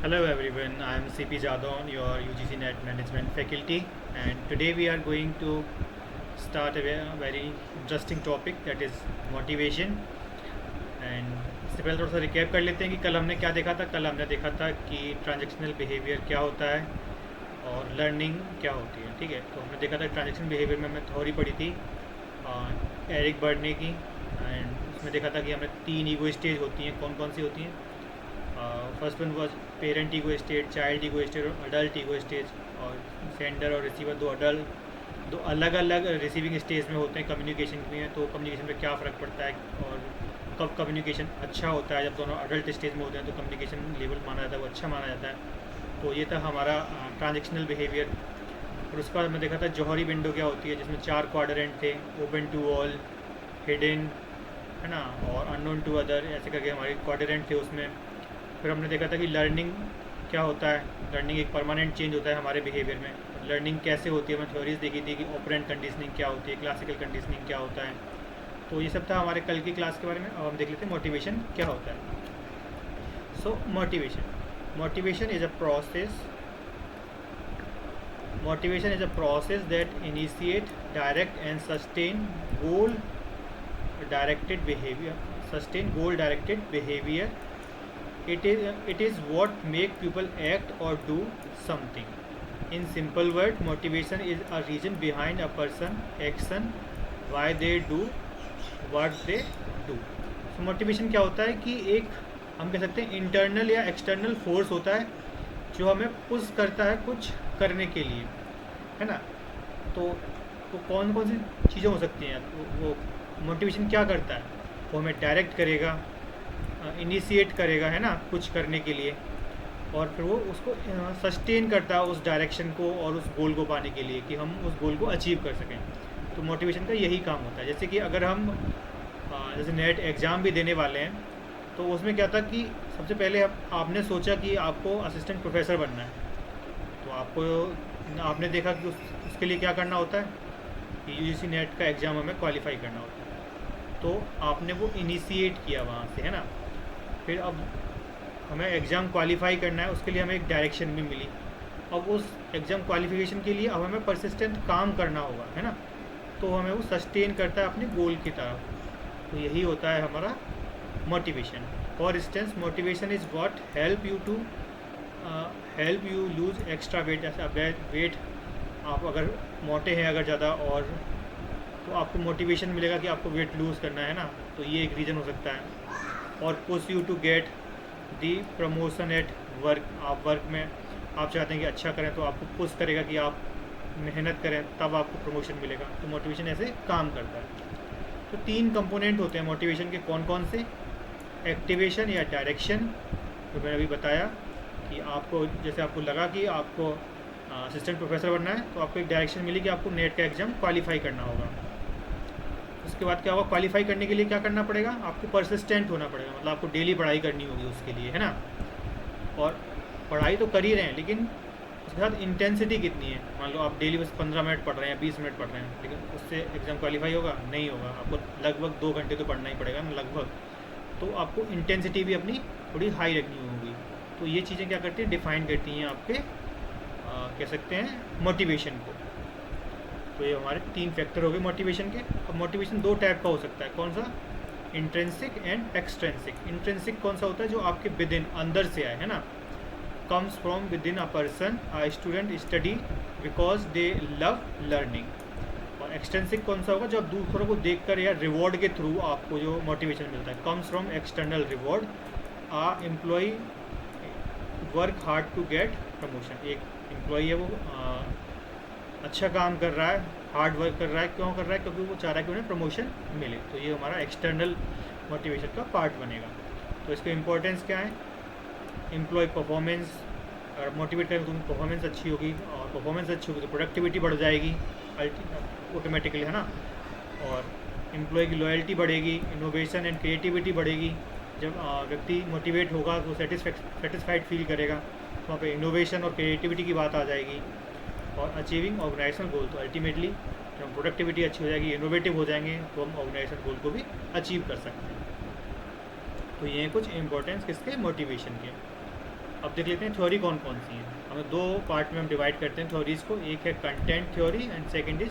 Hello everyone, I am CP Jadon, your UGC Net Management faculty, and today we are going to start a very interesting topic, that is motivation. And इससे पहले थोड़ा सा recap कर लेते हैं कि कल हमने क्या देखा था। कल हमने देखा था कि ट्रांजैक्शनल बिहेवियर क्या होता है और लर्निंग क्या होती है। ठीक है, तो हमने देखा था ट्रांजैक्शनल बिहेवियर में हमने थ्योरी पढ़ी थी एरिक बर्डने की, एंड उसमें देखा था कि हमें तीन ईगो स्टेज होती हैं। कौन कौन सी होती हैं? First one was parent ego state, child ego state और अडल्ट ईगो स्टेज। और सेंडर और रिसीवर दो अलग अलग रिसीविंग स्टेज में होते हैं कम्युनिकेशन में। तो कम्युनिकेशन में क्या फ़र्क पड़ता है और कब कम्युनिकेशन अच्छा होता है? जब दोनों अडल्ट स्टेज में होते हैं तो कम्युनिकेशन लेवल माना जाता है, वो अच्छा माना जाता है। तो ये था हमारा ट्रांजेक्शनल बिहेवियर। और उसके बाद हमने देखा था जौहरी विंडो क्या होती है, जिसमें 4 क्वाड्रेंट थे, ओपन टू ऑल, हिडन, है ना, और अननोन टू अदर, ऐसे करके हमारे क्वाड्रेंट थे उसमें। फिर हमने देखा था कि लर्निंग क्या होता है। लर्निंग एक परमानेंट चेंज होता है हमारे बिहेवियर में। लर्निंग कैसे होती है, हमने थ्योरीज देखी थी कि ऑपरेंट कंडीशनिंग क्या होती है, क्लासिकल कंडीशनिंग क्या होता है। तो ये सब था हमारे कल की क्लास के बारे में। अब हम देख लेते हैं मोटिवेशन क्या होता है। सो motivation is a process that initiate direct and sustain goal directed behaviour. It is what make people act or do something. In simple word, motivation is a reason behind a person action, why they do what they do. So motivation क्या होता है कि एक हम कह सकते हैं internal या एक्सटर्नल फोर्स होता है जो हमें पुश करता है कुछ करने के लिए, है ना। तो कौन कौन सी चीज़ें हो सकती हैं? वो मोटिवेशन क्या करता है? वो हमें डायरेक्ट करेगा, इनिशिएट करेगा, है ना, कुछ करने के लिए, और फिर वो उसको सस्टेन करता है उस डायरेक्शन को और उस गोल को पाने के लिए कि हम उस गोल को अचीव कर सकें। तो मोटिवेशन का यही काम होता है। जैसे कि अगर हम जैसे नेट एग्ज़ाम भी देने वाले हैं, तो उसमें क्या था कि सबसे पहले आपने सोचा कि आपको असिस्टेंट प्रोफेसर बनना है। तो आपने देखा कि उसके लिए क्या करना होता है कि यूजीसी नेट का एग्ज़ाम हमें क्वालिफाई करना होता है। तो आपने वो इनिशिएट किया वहाँ से, है ना। फिर अब हमें एग्ज़ाम क्वालिफाई करना है, उसके लिए हमें एक डायरेक्शन भी मिली। अब उस एग्ज़ाम क्वालिफिकेशन के लिए अब हमें परसिस्टेंट काम करना होगा, है ना। तो हमें वो सस्टेन करता है अपने गोल की तरफ। तो यही होता है हमारा motivation. For instance, motivation is what help you lose extra weight. ऐसा वेट आप अगर मोटे हैं अगर ज़्यादा, और तो आपको मोटिवेशन मिलेगा कि आपको वेट लूज़ करना है ना। तो ये एक रीज़न हो सकता है। और push you to get the promotion at work. आप वर्क में आप चाहते हैं कि अच्छा करें, तो आपको पुश करेगा कि आप मेहनत करें, तब आपको प्रमोशन मिलेगा। तो मोटिवेशन ऐसे काम करता है। तो 3 कंपोनेंट होते हैं मोटिवेशन के। कौन कौन से? एक्टिवेशन या डायरेक्शन, जो मैंने अभी बताया कि आपको जैसे आपको लगा कि आपको असिस्टेंट प्रोफेसर बनना है, तो आपको एक डायरेक्शन मिली कि आपको नेट का एग्ज़ाम क्वालिफाई करना होगा। उसके बाद क्या होगा? क्वालिफाई करने के लिए क्या करना पड़ेगा? आपको परसिस्टेंट होना पड़ेगा, मतलब आपको डेली पढ़ाई करनी होगी उसके लिए, है ना। और पढ़ाई तो कर ही रहे हैं, लेकिन उसके साथ इंटेंसिटी कितनी है? मान लो आप डेली बस 15 मिनट पढ़ रहे हैं, 20 मिनट पढ़ रहे हैं, लेकिन उससे एग्ज़ाम क्वालिफाई होगा? नहीं होगा। आपको लगभग 2 घंटे तो पढ़ना ही पड़ेगा ना, लगभग। तो आपको इंटेंसिटी भी अपनी थोड़ी हाई रखनी होगी। तो ये चीज़ें क्या करती हैं? डिफ़ाइन करती हैं आपके कह सकते हैं मोटिवेशन को। तो ये हमारे 3 फैक्टर हो गए मोटिवेशन के। अब मोटिवेशन 2 टाइप का हो सकता है। कौन सा? Intrinsic and extrinsic. इंट्रिंसिक कौन सा होता है? जो आपके विद इन, अंदर से आए, है ना। Comes from with in a person, a student study because they love learning. और एक्सट्रिंसिक कौन सा होगा? जो आप दूसरों को देखकर या रिवॉर्ड के थ्रू आपको जो मोटिवेशन मिलता है। Comes from external reward, a employee work hard to get promotion. एक एम्प्लॉय है, वो अच्छा काम कर रहा है, हार्ड वर्क कर रहा है। क्यों कर रहा है? क्योंकि वो चाह रहा है कि उन्हें प्रमोशन मिले। तो ये हमारा एक्सटर्नल मोटिवेशन का पार्ट बनेगा। तो इसका इंपॉर्टेंस क्या है? एम्प्लॉय परफॉर्मेंस, अगर मोटिवेट करें तो उनकी परफॉर्मेंस अच्छी होगी, और परफॉर्मेंस अच्छी होगी तो प्रोडक्टिविटी बढ़ जाएगी ऑटोमेटिकली, है ना। और एम्प्लॉय की लॉयल्टी बढ़ेगी, इनोवेशन एंड क्रिएटिविटी बढ़ेगी। जब व्यक्ति मोटिवेट होगा तो सेटिस्फाइड फील करेगा, तो वहाँ पे इनोवेशन और क्रिएटिविटी की बात आ जाएगी। और अचीविंग ऑर्गेनाइजेशनल गोल, तो अल्टीमेटली जब प्रोडक्टिविटी अच्छी हो जाएगी, इनोवेटिव हो जाएंगे, तो हम ऑर्गेनाइजेशन गोल को भी अचीव कर सकते हैं। तो ये कुछ इंपॉर्टेंस किसके? मोटिवेशन के। अब देख लेते हैं थ्योरी कौन कौन सी है। हमें दो पार्ट में हम डिवाइड करते हैं थ्योरीज़ को, एक है content theory and second is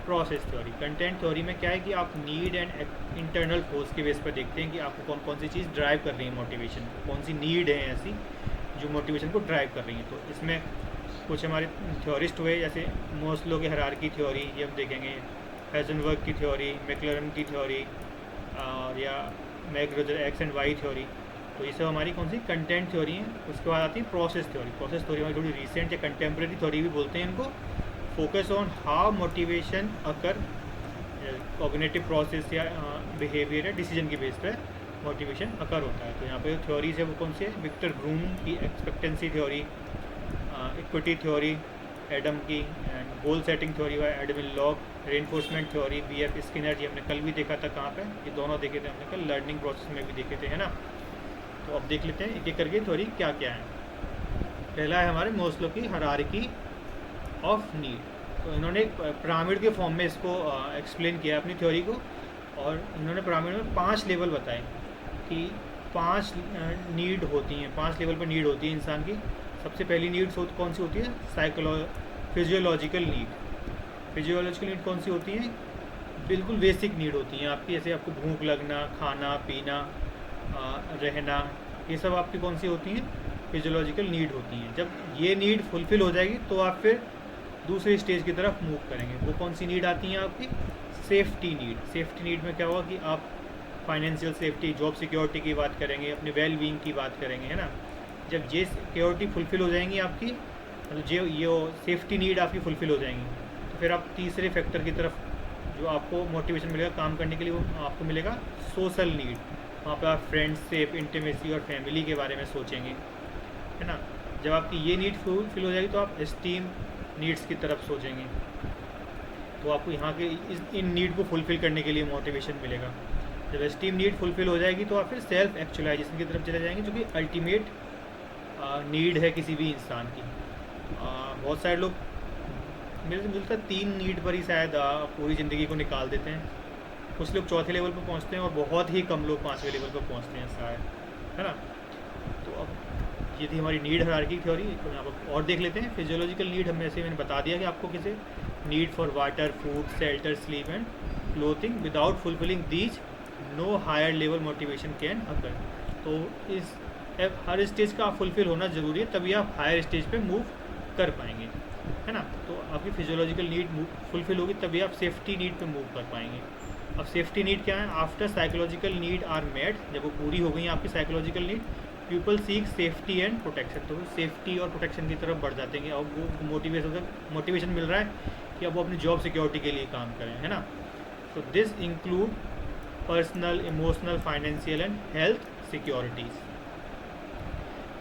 process theory. Content theory में क्या है कि आप नीड एंड इंटरनल फोर्स के बेस पर देखते हैं कि आपको कौन कौन सी चीज़ ड्राइव कर रही है मोटिवेशन, कौन सी नीड है ऐसी जो मोटिवेशन को ड्राइव कर रही है। तो इसमें कुछ हमारे थ्योरिस्ट हुए, जैसे मोस्लो की हायरार्की थ्योरी, ये हम देखेंगे, हेज़नबर्ग की थ्योरी, मैक्लरन की थ्योरी, और या मैकग्रोजर एक्स एंड वाई थ्योरी। तो ये सब हमारी कौन सी कंटेंट थ्योरी है। उसके बाद आती है प्रोसेस थ्योरी। प्रोसेस थ्योरी हमारी थोड़ी रिसेंट या कंटेम्प्रेरी थ्योरी भी बोलते हैं इनको। Focus on how motivation occur cognitive process या बिहेवियर या डिसीजन की बेस पर मोटिवेशन अकर होता है। तो यहाँ पे जो थ्योरीज है वो कौन सी है, विक्टर ब्रूम की expectancy theory, equity theory Adam की, एंड गोल सेटिंग थ्योरी व Adam lock, reinforcement theory BF Skinner, ये हमने कल भी देखा था। कहाँ पे ये दोनों देखे थे हमने कल, लर्निंग प्रोसेस में भी देखे थे, है ना। तो अब देख लेते हैं एक एक करके थ्योरी क्या क्या है। पहला है हमारे मोस्लो की हायरार्की ऑफ नीड। तो इन्होंने पिरामिड के फॉर्म में इसको एक्सप्लेन किया अपनी थ्योरी को, और इन्होंने पिरामिड में 5 लेवल बताए कि 5 नीड होती हैं, 5 लेवल पर नीड होती है इंसान की। सबसे पहली नीड कौन सी होती है, फिजियोलॉजिकल नीड। फिजियोलॉजिकल नीड कौन सी होती है, बिल्कुल बेसिक नीड होती हैं आपकी, जैसे आपको भूख लगना, खाना पीना, रहना, ये सब आपकी कौन सी होती हैं, फिजियोलॉजिकल नीड होती हैं। जब ये नीड फुलफ़िल हो जाएगी तो आप फिर दूसरे स्टेज की तरफ मूव करेंगे। वो कौन सी नीड आती हैं आपकी, सेफ्टी नीड। सेफ्टी नीड में क्या होगा कि आप फाइनेंशियल सेफ्टी, जॉब सिक्योरिटी की बात करेंगे, अपने वेल बीइंग की बात करेंगे, है ना। जब ये सिक्योरिटी फुलफ़िल हो जाएंगी आपकी, मतलब जो ये सेफ्टी नीड आपकी फुलफ़िल हो जाएंगी, तो फिर आप तीसरे फैक्टर की तरफ जो आपको मोटिवेशन मिलेगा काम करने के लिए, वो आपको मिलेगा सोशल नीड। वहाँ पर आप फ्रेंडशिप, इंटीमेसी और फैमिली के बारे में सोचेंगे, है ना। जब आपकी ये नीड फुलफिल हो जाएगी तो आप एस्टीम नीड्स की तरफ सोचेंगे, तो आपको यहाँ के इन नीड को फुलफ़िल करने के लिए मोटिवेशन मिलेगा। जब एस्टीम नीड फुलफ़िल हो जाएगी तो आप फिर सेल्फ एक्चुअलाइजेशन की तरफ चले जाएंगे, जो कि अल्टीमेट नीड है किसी भी इंसान की। बहुत सारे लोग, मेरे से मिलता है 3 नीड पर ही शायद पूरी ज़िंदगी को निकाल देते हैं। कुछ लोग चौथे लेवल पर पहुंचते हैं और बहुत ही कम लोग 5वें लेवल पर पहुंचते हैं शायद, है ना। तो अब ये थी हमारी नीड हायरार्की थ्योरी। तो यहाँ पर और देख लेते हैं फिजियोलॉजिकल नीड। हमें ऐसे मैंने बता दिया कि आपको किसे need for water, food, shelter, sleep and clothing, without fulfilling these no higher level motivation can occur. तो इस हर स्टेज का फुलफिल होना ज़रूरी है, तभी आप हायर स्टेज पे मूव कर पाएंगे, है ना। तो आपकी फिजियोलॉजिकल नीड फुलफिल होगी तभी आप सेफ्टी नीड पे मूव कर पाएंगे। अब सेफ्टी नीड क्या है, after psychological need are met, जब वो पूरी हो गई आपकी psychological need, people seek safety and protection. तो वो सेफ्टी और प्रोटेक्शन की तरफ बढ़ जाते हैं। अब वो मोटिवेशन मिल रहा है कि अब वो अपनी जॉब सिक्योरिटी के लिए काम करें, है ना। तो this include personal, emotional, financial and health securities.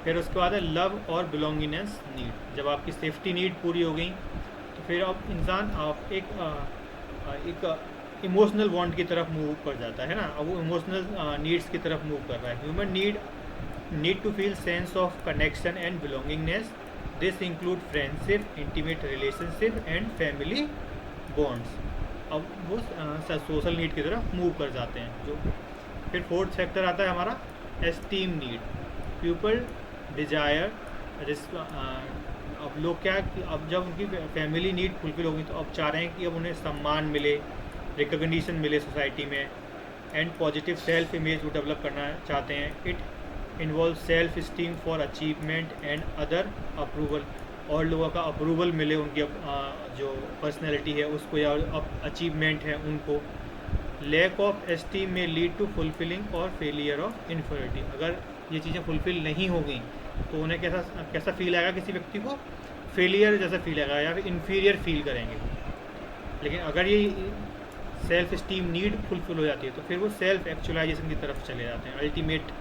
फिर उसके बाद है लव और बिलोंगिंगनेस नीड। जब आपकी सेफ्टी नीड पूरी हो गई तो फिर अब इंसान आप एक इमोशनल बॉन्ड की तरफ मूव कर जाता है ना। अब वो इमोशनल नीड्स की तरफ मूव कर रहा है। Human need to feel sense of connection and belongingness. This include friendship, intimate relationship and family bonds. अब वो सोशल नीड की तरफ मूव कर जाते हैं। जो फिर फोर्थ सेक्टर आता है हमारा एस्टीम नीड। पीपल डिजायर, अब लोग क्या, अब जब उनकी फैमिली नीड फुलफिल होगी तो अब चाह रहे हैं कि अब उन्हें सम्मान मिले, रिकग्निशन मिले सोसाइटी में, एंड पॉजिटिव सेल्फ इमेज वो डेवलप करना चाहते हैं। It involve self esteem for achievement and other approval, और लोगों का अप्रूवल मिले उनकी जो पर्सनैलिटी है उसको, या अचीवमेंट है उनको। लैक ऑफ एस्टीम में लीड टू फुलफिलिंग और फेलियर ऑफ इन्फॉर्मिटी। अगर ये चीज़ें फुलफिल नहीं होगी तो उन्हें कैसा फील आएगा, किसी व्यक्ति को फेलियर जैसा फील आएगा या फिर इन्फीरियर फील करेंगे। लेकिन अगर ये सेल्फ स्टीम नीड फुलफिल हो जाती है तो फिर वो सेल्फ एक्चुअलाइजेशन की तरफ चले जाते हैं, अल्टीमेट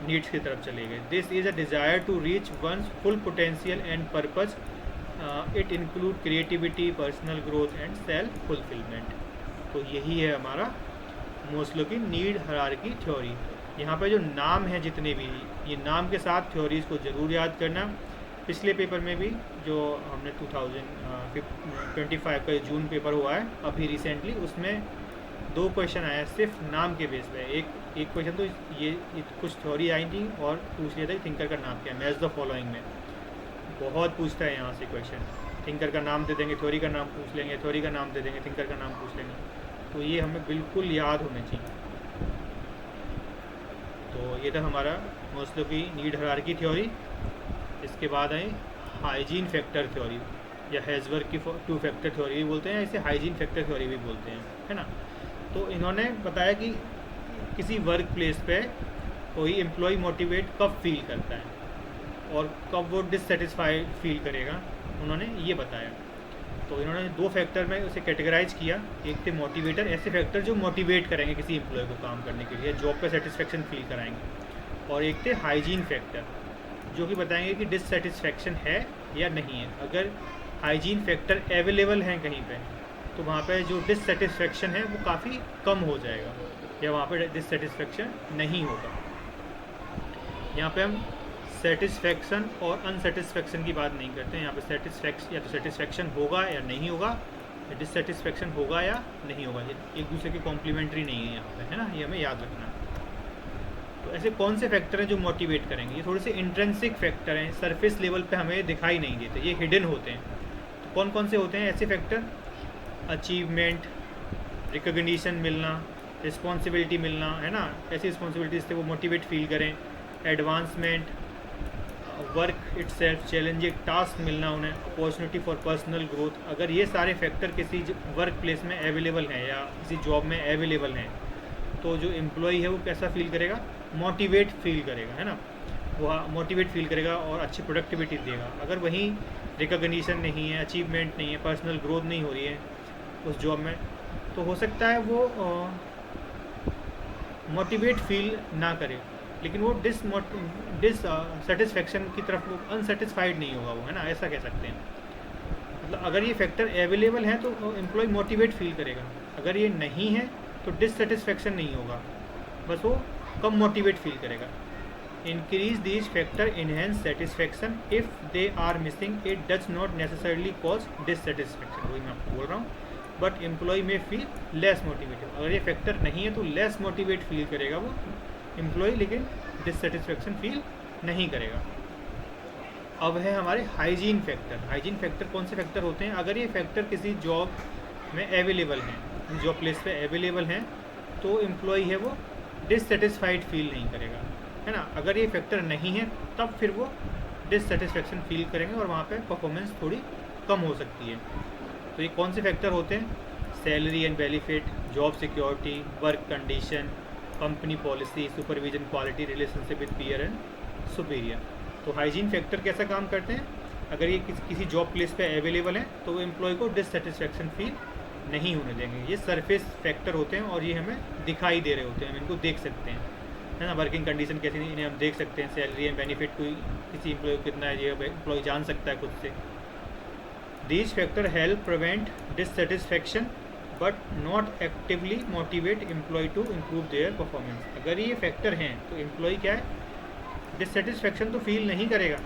नीड्स की तरफ चले गए। This is a desire to reach one's full potential and purpose. It include creativity, personal growth and self fulfilment. तो यही है हमारा मोस्लो की नीड हायरार्की थ्योरी। यहाँ पे जो नाम है जितने भी, ये नाम के साथ थ्योरीज़ को ज़रूर याद करना। पिछले पेपर में भी जो हमने 2025 का जून पेपर हुआ है अभी रिसेंटली, उसमें 2 क्वेश्चन आया सिर्फ नाम के बेस पे। एक क्वेश्चन तो ये कुछ थ्योरी आई थी और पूछ लिया था कि थिंकर का नाम क्या है, मैच द फॉलोइंग में बहुत पूछता है यहाँ से क्वेश्चन। थिंकर का नाम दे देंगे, थ्योरी का नाम पूछ लेंगे, थ्योरी का नाम दे देंगे, थिंकर का नाम पूछ लेंगे। तो ये हमें बिल्कुल याद होने चाहिए। तो ये था हमारा मोस्टली की नीड हायरार्की थ्योरी। इसके बाद आई हाइजीन फैक्टर थ्योरी या हेज़बर्ग की 2 फैक्टर थ्योरी भी बोलते हैं, इसे हाइजीन फैक्टर थ्योरी भी बोलते हैं, है ना। तो इन्होंने बताया कि किसी वर्क प्लेस पे कोई एम्प्लॉय मोटिवेट कब फील करता है और कब वो डिससेटिस्फाइड फील करेगा, उन्होंने ये बताया। तो इन्होंने 2 फैक्टर में उसे कैटेगराइज किया। एक थे मोटिवेटर, ऐसे फैक्टर जो मोटिवेट करेंगे किसी एम्प्लॉय को काम करने के लिए, जॉब पे सेटिस्फेक्शन फील कराएंगे। और एक थे हाइजीन फैक्टर जो कि बताएंगे कि डिससेटिस्फेक्शन है या नहीं है। अगर हाइजीन फैक्टर अवेलेबल हैं कहीं पे तो वहाँ पे जो डिससेटिस्फेक्शन है वो काफ़ी कम हो जाएगा या वहाँ पे डिससेटिस्फेक्शन नहीं होगा। यहाँ पे हम सेटिस्फेक्शन और अनसेटिस्फेक्शन की बात नहीं करते हैं। यहाँ पे सेटिस्फेक्शन या तो सेटिस्फेक्शन होगा या नहीं होगा, या डिससेटिस्फेक्शन होगा या नहीं होगा। ये एक दूसरे के कॉम्प्लीमेंट्री नहीं है यहाँ पे, है ना, ये हमें याद रखना है। तो ऐसे कौन से फैक्टर हैं जो मोटिवेट करेंगे? ये थोड़े से इंट्रिंसिक फैक्टर हैं, सरफेस लेवल पे हमें दिखाई नहीं देते, ये हिडन होते हैं। तो कौन कौन से होते हैं ऐसे फैक्टर? अचीवमेंट, रिकग्निशन मिलना, रिस्पॉन्सिबिलिटी मिलना, है ना, ऐसी रिस्पॉन्सिबिलिटीज से वो मोटिवेट फील करें। Advancement, work itself, challenging task मिलना उन्हें, अपॉर्चुनिटी फॉर पर्सनल ग्रोथ। अगर ये सारे फैक्टर किसी वर्क प्लेस में अवेलेबल हैं या किसी जॉब में अवेलेबल हैं तो जो एम्प्लॉय है वो कैसा फील करेगा? मोटिवेट फील करेगा, है ना, वो मोटिवेट फील करेगा और अच्छी प्रोडक्टिविटी देगा। अगर वहीं रिकग्निशन नहीं है, अचीवमेंट नहीं है, पर्सनल ग्रोथ नहीं हो रही है उस जॉब में, तो हो सकता है वो मोटिवेट फील ना करे, लेकिन वो डिससेटिस्फेक्शन की तरफ वो अनसेटिस्फाइड नहीं होगा वो, है ना, ऐसा कह सकते हैं। मतलब अगर ये फैक्टर अवेलेबल है तो एम्प्लॉय मोटिवेट फील करेगा, अगर ये नहीं है तो डिससेटिस्फेक्शन नहीं होगा, बस वो कम मोटिवेट फील करेगा। Increase these factor enhance satisfaction, if they are missing it does not necessarily cause dissatisfaction. वही मैं आपको बोल रहा हूँ, बट एम्प्लॉय में फील लेस मोटिवेटेड। अगर ये फैक्टर नहीं है तो लेस मोटिवेट फील करेगा वो एम्प्लॉय, लेकिन डिससेटिस्फेक्शन फील नहीं करेगा। अब है हमारे हाइजीन फैक्टर। हाइजीन फैक्टर कौन से फैक्टर होते हैं? अगर ये फैक्टर किसी जॉब में अवेलेबल हैं, जॉब प्लेस पे अवेलेबल हैं, तो एम्प्लॉय है वो डिससेटिस्फाइड फील नहीं करेगा, है ना। अगर ये फैक्टर नहीं है तब फिर वो डिससेटिस्फेक्शन फील करेंगे और वहाँ पे परफॉर्मेंस थोड़ी कम हो सकती है। तो ये कौन से फैक्टर होते हैं? Salary and benefit, job security, work condition, company policy, supervision, quality, relationship with peer and superior. तो हाइजीन फैक्टर कैसा काम करते हैं? अगर ये किसी जॉब प्लेस पे अवेलेबल है तो वो एम्प्लॉय को डिससेटिस्फेक्शन फील नहीं होने देंगे। ये सरफेस फैक्टर होते हैं और ये हमें दिखाई दे रहे होते हैं, हम इनको देख सकते हैं, है ना। वर्किंग कंडीशन कैसी, इन्हें हम देख सकते हैं। सैलरी एंड बेनिफिट कोई किसी एम्प्लॉय को कितना है ये एम्प्लॉय जान सकता है खुद से। These factor help prevent dissatisfaction but not actively motivate employee to improve their performance. अगर ये फैक्टर हैं तो एम्प्लॉय क्या है, डिससेटिस्फेक्शन तो फील नहीं करेगा,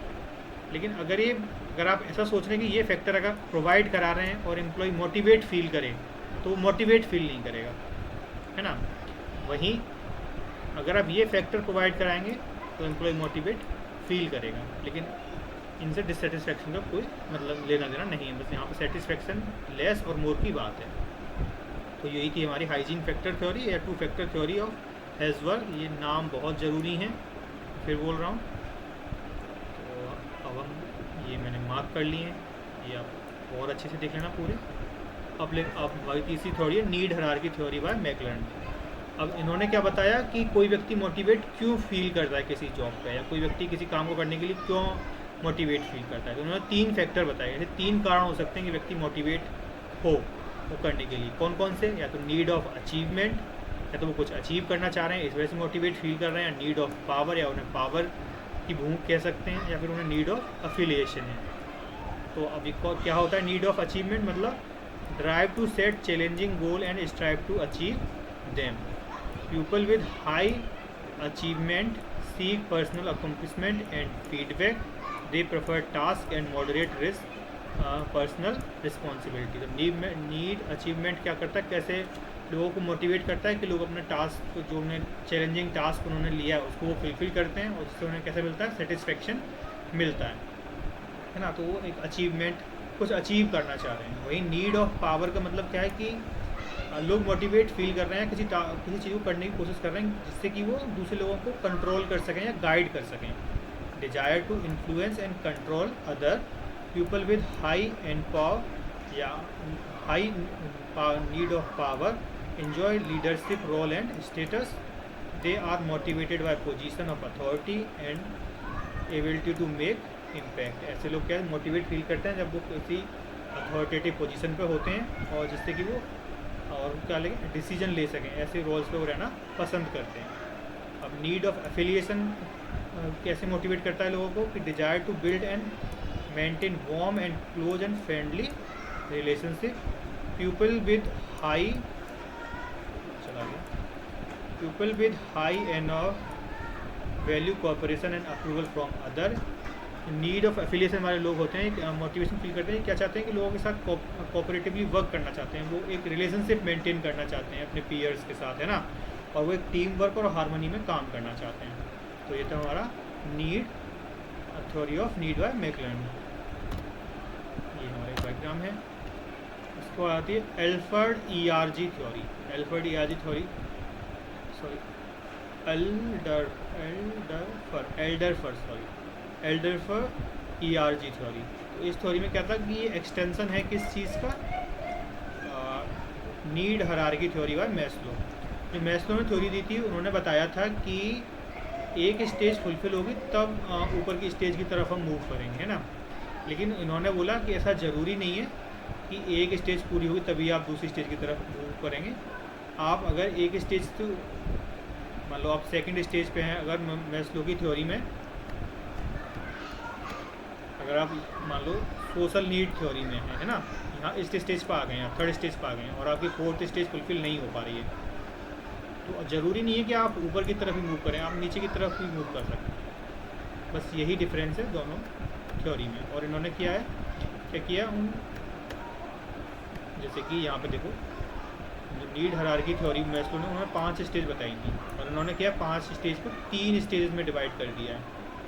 लेकिन अगर आप ऐसा सोच रहे हैं कि ये फैक्टर अगर प्रोवाइड करा रहे हैं और एम्प्लॉय मोटिवेट फील करे तो मोटिवेट फील नहीं करेगा, है ना। वहीं अगर आप ये फैक्टर प्रोवाइड कराएंगे तो एम्प्लॉय मोटिवेट फील करेगा, लेकिन इनसे डिससेटिस्फेक्शन का कोई मतलब लेना देना नहीं है। बस यहाँ पर सेटिस्फेक्शन लेस और मोर की बात है। तो यही थी हमारी हाइजीन फैक्टर थ्योरी या 2 फैक्टर थ्योरी ऑफ हेज़बर्ग। ये नाम बहुत ज़रूरी हैं, फिर बोल रहा हूँ। तो अब हम ये मैंने मार्क कर लिए हैं, ये आप और अच्छे से देख लेना पूरे। अब वही तीसरी थ्योरी है नीड हायरार्की थ्योरी बाय मैकलर्न। अब इन्होंने क्या बताया कि कोई व्यक्ति मोटिवेट क्यों फील करता है किसी जॉब पे, या कोई व्यक्ति किसी काम को करने के लिए क्यों मोटिवेट फील करता है। तो उन्होंने 3 फैक्टर बताए, ऐसे 3 कारण हो सकते हैं कि व्यक्ति मोटिवेट हो वो करने के लिए। कौन कौन से? या तो नीड ऑफ अचीवमेंट, या तो वो कुछ अचीव करना चाह रहे हैं इस वजह से मोटिवेट फील कर रहे हैं, या नीड ऑफ पावर, या उन्हें पावर की भूख कह सकते हैं, या फिर उन्हें नीड ऑफ अफिलिएशन है। तो अभी क्या होता है नीड ऑफ अचीवमेंट? मतलब drive to set challenging goal and strive to achieve them. People with high achievement seek personal accomplishment and feedback, they prefer task and moderate risk personal responsibility. तो need achievement क्या करता है, कैसे लोगों को motivate करता है कि लोग अपने टास्क जो उन्हें चैलेंजिंग टास्क उन्होंने लिया है उसको वो फुलफ़िल करते हैं और उससे उन्हें कैसे मिलता है, सेटिस्फेक्शन मिलता है ना। तो वो एक अचीवमेंट, कुछ अचीव करना चाह रहे हैं। वही नीड ऑफ पावर का मतलब क्या है कि लोग मोटिवेट फील कर रहे हैं, किसी चीज़ को करने की कोशिश कर रहे हैं जिससे कि वो दूसरे लोगों को कंट्रोल कर सकें या गाइड कर सकें। Desire to influence and control other people with high and power या high need of power enjoy leadership role and status. They are motivated by position of authority and ability to make impact. ऐसे लोग क्या motivate feel करते हैं जब वो किसी authoritative position पे होते हैं और जिससे कि वो और क्या लगे डिसीजन ले सकें, ऐसे रोल्स पे वो रहना पसंद करते हैं। अब नीड ऑफ एफिलिएशन कैसे मोटिवेट करता है लोगों को कि desire to build and maintain warm and close and friendly relationship people with high people with high enough value cooperation and approval from other. Need of affiliation वाले लोग होते हैं, मोटिवेशन फील करते हैं, क्या चाहते हैं कि लोगों के साथ कोऑपरेटिवली वर्क करना चाहते हैं, वो एक रिलेशनशिप मेंटेन करना चाहते हैं अपने पीयर्स के साथ, है ना, और वो एक टीम वर्क और हारमोनी में काम करना चाहते हैं। तो ये था हमारा need, theory of need by McClelland. ये हमारा एक डायग्राम है। इसको आती है एल्फर्ड ईआरजी थ्योरी। एल्फर्ड ERG theory Alderfer ERG theory. तो इस थ्योरी में क्या था कि ये एक्सटेंशन है किस चीज़ का, need hierarchy theory by Maslow. जो मैस्लो ने थ्योरी दी थी उन्होंने बताया था कि एक स्टेज फुलफिल होगी तब ऊपर की स्टेज की तरफ हम मूव करेंगे, है ना। लेकिन इन्होंने बोला कि ऐसा ज़रूरी नहीं है कि एक स्टेज पूरी होगी तभी आप दूसरी स्टेज की तरफ मूव करेंगे। आप अगर एक स्टेज तो मान लो आप सेकंड स्टेज पे हैं, अगर मैस्लो की थ्योरी में अगर आप मान लो सोशल नीड थ्योरी में है ना, यहाँ इस स्टेज पर आ गए हैं, आप थर्ड स्टेज पर आ गए हैं और आपकी फोर्थ स्टेज फुलफिल नहीं हो पा रही है, तो ज़रूरी नहीं है कि आप ऊपर की तरफ ही मूव करें, आप नीचे की तरफ भी मूव कर सकते हैं। बस यही डिफरेंस है दोनों थ्योरी में। और इन्होंने किया है, क्या किया जैसे कि यहाँ पे देखो जो नीड हायरार्की थ्योरी मैस्लो ने उन्होंने 5 स्टेज बताई थी और उन्होंने क्या 5 स्टेज को 3 स्टेजेस में डिवाइड कर दिया है।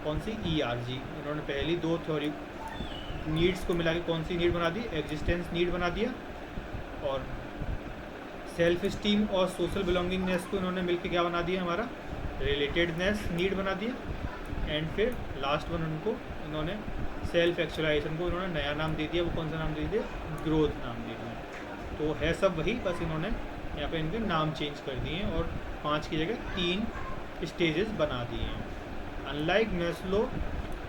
कौन सी, ईआरजी। उन्होंने पहली 2 थ्योरी नीड्स को मिला के कौन सी नीड बना दी, एग्जिस्टेंस नीड बना दिया, और सेल्फ स्टीम और सोशल बिलोंगिंगनेस को इन्होंने मिलकर क्या बना दिया, हमारा रिलेटेडनेस नीड बना दिया। एंड फिर लास्ट वन उनको इन्होंने सेल्फ एक्चुअलाइजेशन को इन्होंने नया नाम दे दिया, वो कौन सा नाम दे दिया, ग्रोथ नाम दे दिया। तो है सब वही, बस इन्होंने यहाँ पे इनके नाम चेंज कर दिए हैं और 5 की जगह 3 स्टेजेस बना दिए हैं। Unlike Maslow,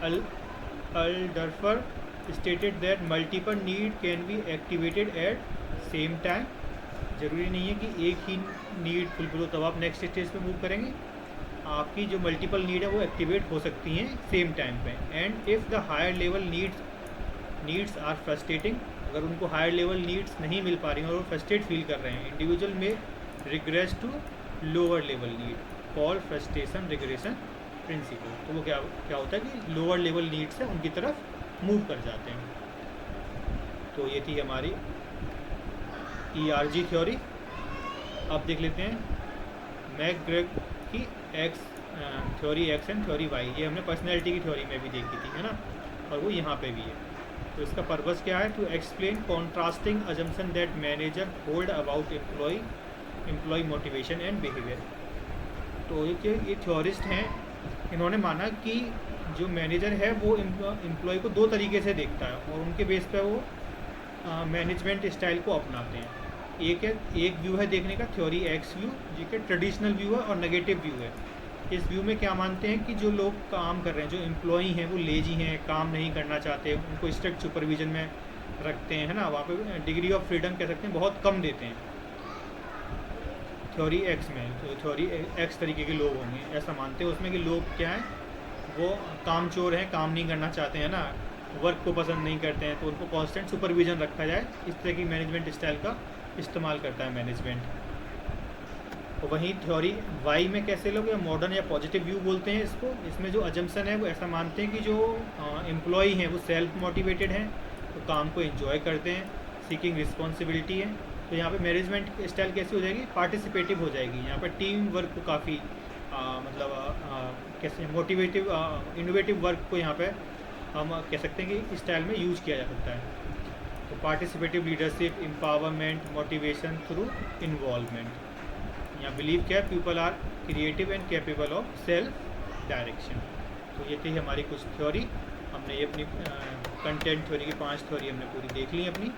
Alderfer stated that multiple need can be activated at same time. ज़रूरी नहीं है कि एक ही नीड फुलफिल हो तब आप नेक्स्ट स्टेज पे मूव करेंगे, आपकी जो मल्टीपल नीड है वो एक्टिवेट हो सकती हैं सेम टाइम पे। And if the higher level needs are frustrating, अगर उनको हायर लेवल नीड्स नहीं मिल पा रही हैं और वो फ्रस्ट्रेट फील कर रहे हैं, इंडिविजुअल में regress to lower level need, call frustration regression principle. तो वो क्या होता है कि लोअर लेवल नीड्स है उनकी तरफ मूव कर जाते हैं। तो ये थी हमारी ईआरजी थ्योरी। अब देख लेते हैं मैकग्रेग की theory X and theory Y. ये हमने पर्सनैलिटी की थ्योरी में भी देखी थी, है ना, और वो यहाँ पे भी है। तो इसका पर्पस क्या है, to explain contrasting assumption that manager hold about employee motivation and behaviour. तो ये थ्योरिस्ट हैं, इन्होंने माना कि जो मैनेजर है वो एम्प्लॉय को 2 तरीके से देखता है और उनके बेस पे वो मैनेजमेंट स्टाइल को अपनाते हैं। एक व्यू है देखने का, थ्योरी एक्स व्यू, जो कि ट्रेडिशनल व्यू है, और नेगेटिव व्यू है। इस व्यू में क्या मानते हैं कि जो लोग काम कर रहे हैं, जो एम्प्लॉई हैं, वो लेजी हैं, काम नहीं करना चाहते, उनको स्ट्रिक्ट सुपरविजन में रखते हैं, है ना, वहाँ पे डिग्री ऑफ फ्रीडम कह सकते हैं बहुत कम देते हैं थ्योरी एक्स में। तो थ्योरी एक्स तरीके के लोग होंगे, ऐसा मानते हैं उसमें कि लोग क्या हैं, वो कामचोर हैं, काम नहीं करना चाहते हैं ना, वर्क को पसंद नहीं करते हैं, तो उनको कॉन्स्टेंट सुपरविजन रखा जाए, इस तरह की मैनेजमेंट स्टाइल का इस्तेमाल करता है मैनेजमेंट। तो वहीं थ्योरी वाई में कैसे लोग या मॉडर्न या पॉजिटिव व्यू बोलते हैं इसको, इसमें जो अजम्पशन है वो ऐसा मानते हैं कि जो एम्प्लॉई हैं वो सेल्फ मोटिवेटेड हैं, तो काम को एंजॉय करते हैं, सीकिंग रिस्पॉन्सिबिलिटी है, तो यहाँ पे मैनेजमेंट स्टाइल कैसी हो जाएगी, पार्टिसिपेटिव हो जाएगी। यहाँ पे टीम वर्क को काफ़ी कैसे मोटिवेटिव इनोवेटिव वर्क को यहाँ पे हम कह सकते हैं कि इस स्टाइल में यूज किया जा सकता है। तो participative leadership, empowerment, motivation through involvement. यहाँ बिलीव क्या है, people are creative and capable of self direction. तो ये थी हमारी कुछ थ्योरी। हमने ये अपनी कंटेंट थ्योरी की 5 थ्योरी हमने पूरी देख ली अपनी।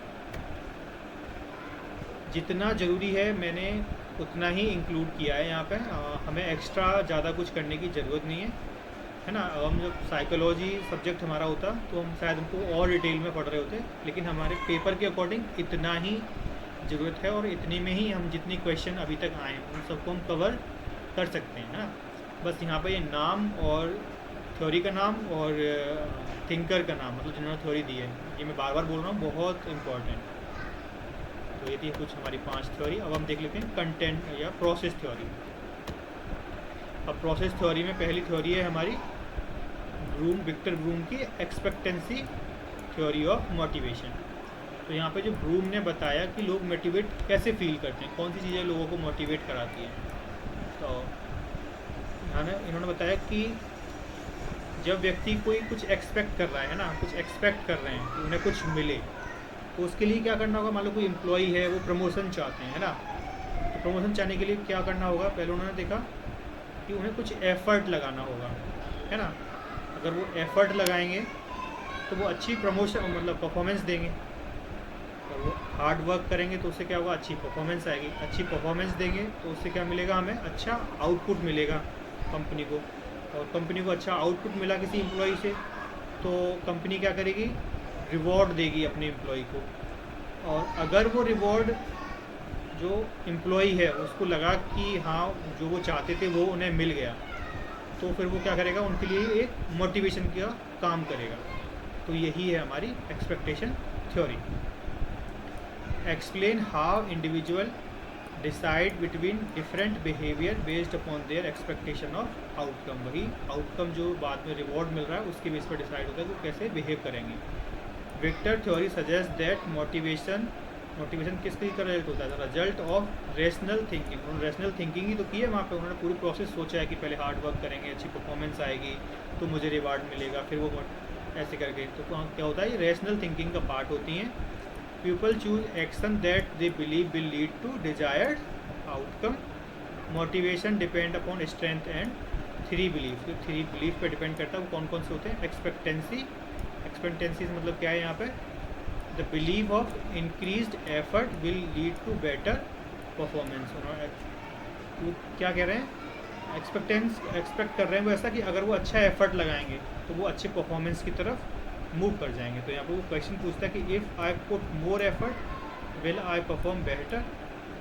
जितना ज़रूरी है मैंने उतना ही इंक्लूड किया है यहाँ पे। हमें एक्स्ट्रा ज़्यादा कुछ करने की ज़रूरत नहीं है ना। हम जब साइकोलॉजी सब्जेक्ट हमारा होता तो हम शायद हमको और डिटेल में पढ़ रहे होते, लेकिन हमारे पेपर के अकॉर्डिंग इतना ही ज़रूरत है, और इतने में ही हम जितनी क्वेश्चन अभी तक आए उन सबको हम कवर कर सकते हैं, है ना। बस यहाँ पे ये नाम और थ्योरी का नाम और थिंकर का नाम, मतलब जिन्होंने थ्योरी दी है, ये मैं बार बार बोल रहा हूँ, बहुत इंपॉर्टेंट। तो ये थी कुछ हमारी 5 थ्योरी। अब हम देख लेते हैं कंटेंट या प्रोसेस थ्योरी। अब प्रोसेस थ्योरी में पहली थ्योरी है हमारी विक्टर ब्रूम की एक्सपेक्टेंसी थ्योरी ऑफ मोटिवेशन। तो यहाँ पे जो ब्रूम ने बताया कि लोग मोटिवेट कैसे फील करते हैं, कौन सी चीज़ें लोगों को मोटिवेट कराती हैं। तो यहाँ इन्होंने बताया कि जब व्यक्ति कोई कुछ एक्सपेक्ट कर रहा है ना, कुछ एक्सपेक्ट कर रहे हैं कि उन्हें कुछ मिले, तो उसके लिए क्या करना होगा। मान लो कोई एम्प्लॉई है, वो प्रमोशन चाहते हैं, है ना। तो प्रमोशन चाहने के लिए क्या करना होगा, पहले उन्होंने देखा कि उन्हें कुछ एफ़र्ट लगाना होगा, है ना। अगर वो एफ़र्ट लगाएंगे तो वो अच्छी प्रमोशन मतलब परफॉर्मेंस देंगे। और वो हार्ड वर्क करेंगे तो उससे क्या होगा, अच्छी परफॉर्मेंस आएगी। अच्छी परफॉर्मेंस देंगे तो उससे क्या मिलेगा, हमें अच्छा आउटपुट मिलेगा कंपनी को। और कंपनी को अच्छा आउटपुट मिला किसी एम्प्लॉई से, तो कंपनी क्या करेगी, रिवॉर्ड देगी अपने एम्प्लॉई को। और अगर वो रिवॉर्ड जो एम्प्लॉई है उसको लगा कि हाँ जो वो चाहते थे वो उन्हें मिल गया, तो फिर वो क्या करेगा, उनके लिए एक मोटिवेशन का काम करेगा। तो यही है हमारी expectation theory. Explain how individual decide between different behaviour based upon their expectation of outcome. वही आउटकम जो बाद में रिवॉर्ड मिल रहा है उसके बेस पर डिसाइड होता है वो कैसे बिहेव करेंगे। Victor theory suggest that motivation किसकी का रिजल्ट होता है, रिजल्ट ऑफ रेशनल थिंकिंग। उन्होंने रेशनल थिंकिंग ही तो की है वहाँ पे। उन्होंने पूरी प्रोसेस सोचा है कि पहले हार्ड वर्क करेंगे, अच्छी परफॉर्मेंस आएगी तो मुझे रिवार्ड मिलेगा, फिर वो ऐसे करके। तो क्या होता है, ये रेशनल थिंकिंग का पार्ट होती हैं। People choose action that they believe will lead to desired outcome. Motivation depend upon strength and 3 belief. तो 3 बिलीफ पे डिपेंड करता है। वो कौन कौन से होते हैं, एक्सपेक्टेंसी मतलब क्या है यहाँ पे, the believe of increased effort will lead to better performance. वो क्या कह रहे हैं, एक्सपेक्ट कर रहे हैं वो ऐसा कि अगर वो अच्छा एफर्ट लगाएंगे तो वो अच्छे परफॉर्मेंस की तरफ मूव कर जाएंगे। तो यहाँ पे वो क्वेश्चन पूछता है कि if I put more effort will I perform better.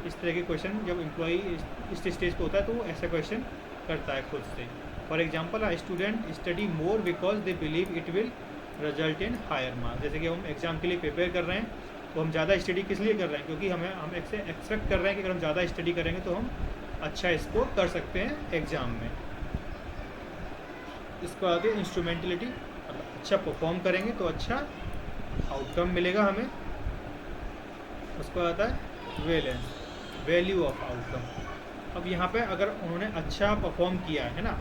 इस तरह के क्वेश्चन जब एम्प्लॉई इस स्टेज पे होता है तो वो ऐसा क्वेश्चन करता है खुद से। For example, a student study more because they believe it will result in higher marks. जैसे कि हम एग्ज़ाम के लिए प्रिपेयर कर रहे हैं तो हम ज़्यादा स्टडी किस लिए कर रहे हैं, क्योंकि हम एक्सपेक्ट कर रहे हैं कि अगर हम ज़्यादा स्टडी करेंगे तो हम अच्छा स्कोर कर सकते हैं एग्ज़ाम में। इसको आगे इंस्ट्रूमेंटलिटी, अच्छा परफॉर्म करेंगे तो अच्छा आउटकम मिलेगा हमें। उसको आता है वैलेंस, वैल्यू ऑफ आउटकम। अब यहाँ पे अगर उन्होंने अच्छा परफॉर्म किया है ना,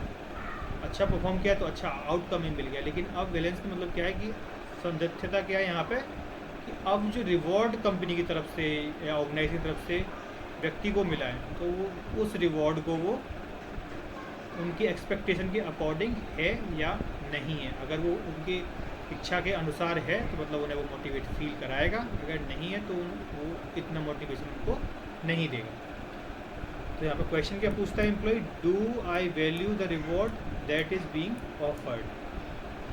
अच्छा परफॉर्म किया तो अच्छा आउटकम ही मिल गया। लेकिन अब वैलेंस का मतलब क्या है कि संदिग्धता क्या है यहाँ पे, कि अब जो रिवॉर्ड कंपनी की तरफ से या ऑर्गेनाइजेशन की तरफ से व्यक्ति को मिला है तो वो उस रिवॉर्ड को वो उनकी एक्सपेक्टेशन के अकॉर्डिंग है या नहीं है। अगर वो उनकी इच्छा के अनुसार है तो मतलब उन्हें वो मोटिवेट फील कराएगा, अगर नहीं है तो वो इतना मोटिवेशन उनको नहीं देगा। तो यहाँ पर क्वेश्चन क्या पूछता है employee, do I value the reward that is being offered.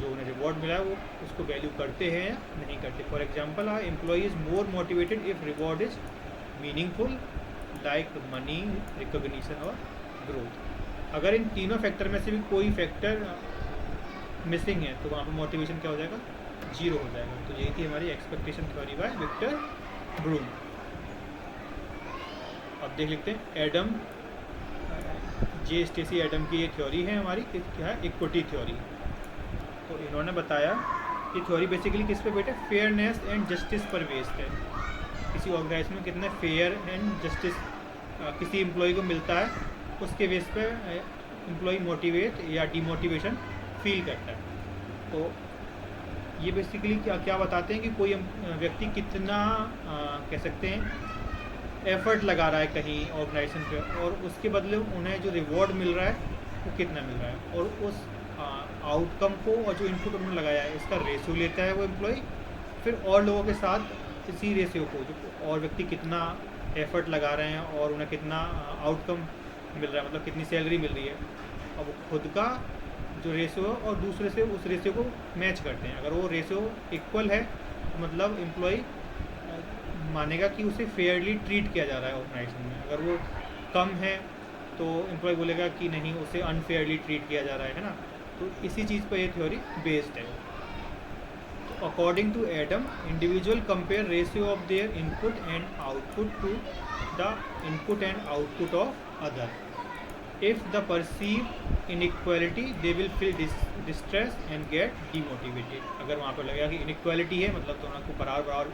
जो उन्हें रिवॉर्ड मिला है वो उसको वैल्यू करते हैं या नहीं करते। For example, are employee is more motivated if reward is meaningful like money, recognition और ग्रोथ। अगर इन तीनों फैक्टर में से भी कोई फैक्टर मिसिंग है तो वहाँ पर मोटिवेशन क्या हो जाएगा, 0 हो जाएगा। तो यही थी हमारी expectation theory by Victor Vroom. अब देख लेते हैं एडम जे स्टेसी एडम की ये थ्योरी है हमारी, क्या है, इक्विटी थ्योरी। तो इन्होंने बताया कि थ्योरी बेसिकली किस पे बेटे, फेयरनेस एंड जस्टिस पर बेस्ड है। किसी ऑर्गेनाइजेशन में कितना फेयर एंड जस्टिस किसी एम्प्लॉय को मिलता है, उसके बेस पे एम्प्लॉय मोटिवेट या डिमोटिवेशन फील करता है। तो ये बेसिकली क्या क्या बताते हैं कि कोई व्यक्ति कितना कह सकते हैं एफर्ट लगा रहा है कहीं ऑर्गेनाइजेशन पे, और उसके बदले उन्हें जो रिवॉर्ड मिल रहा है वो कितना मिल रहा है, और उस आउटकम को और जो इनपुट उन्होंने लगाया है इसका रेशियो लेता है वो एम्प्लॉय, फिर और लोगों के साथ इसी रेशियो को जो और व्यक्ति कितना एफर्ट लगा रहे हैं और उन्हें कितना आउटकम मिल रहा है, मतलब कितनी सैलरी मिल रही है, अब वो खुद का जो रेशियो है और दूसरे से उस रेशियो को मैच करते हैं। अगर वो रेशियो इक्वल है तो मतलब एम्प्लॉय मानेगा कि उसे फेयरली ट्रीट किया जा रहा है ऑर्गेनाइजेशन में। अगर वो कम है तो एम्प्लॉय बोलेगा कि नहीं, उसे अनफेयरली ट्रीट किया जा रहा है ना। तो इसी चीज़ पर ये थ्योरी बेस्ड है। तो according to Adam, individual compare ratio of their input and output to the input and output of other. If the perceive inequality, they will feel distress and get demotivated। अगर वहाँ पर लगेगा कि inequality है, मतलब तो आपको बराबर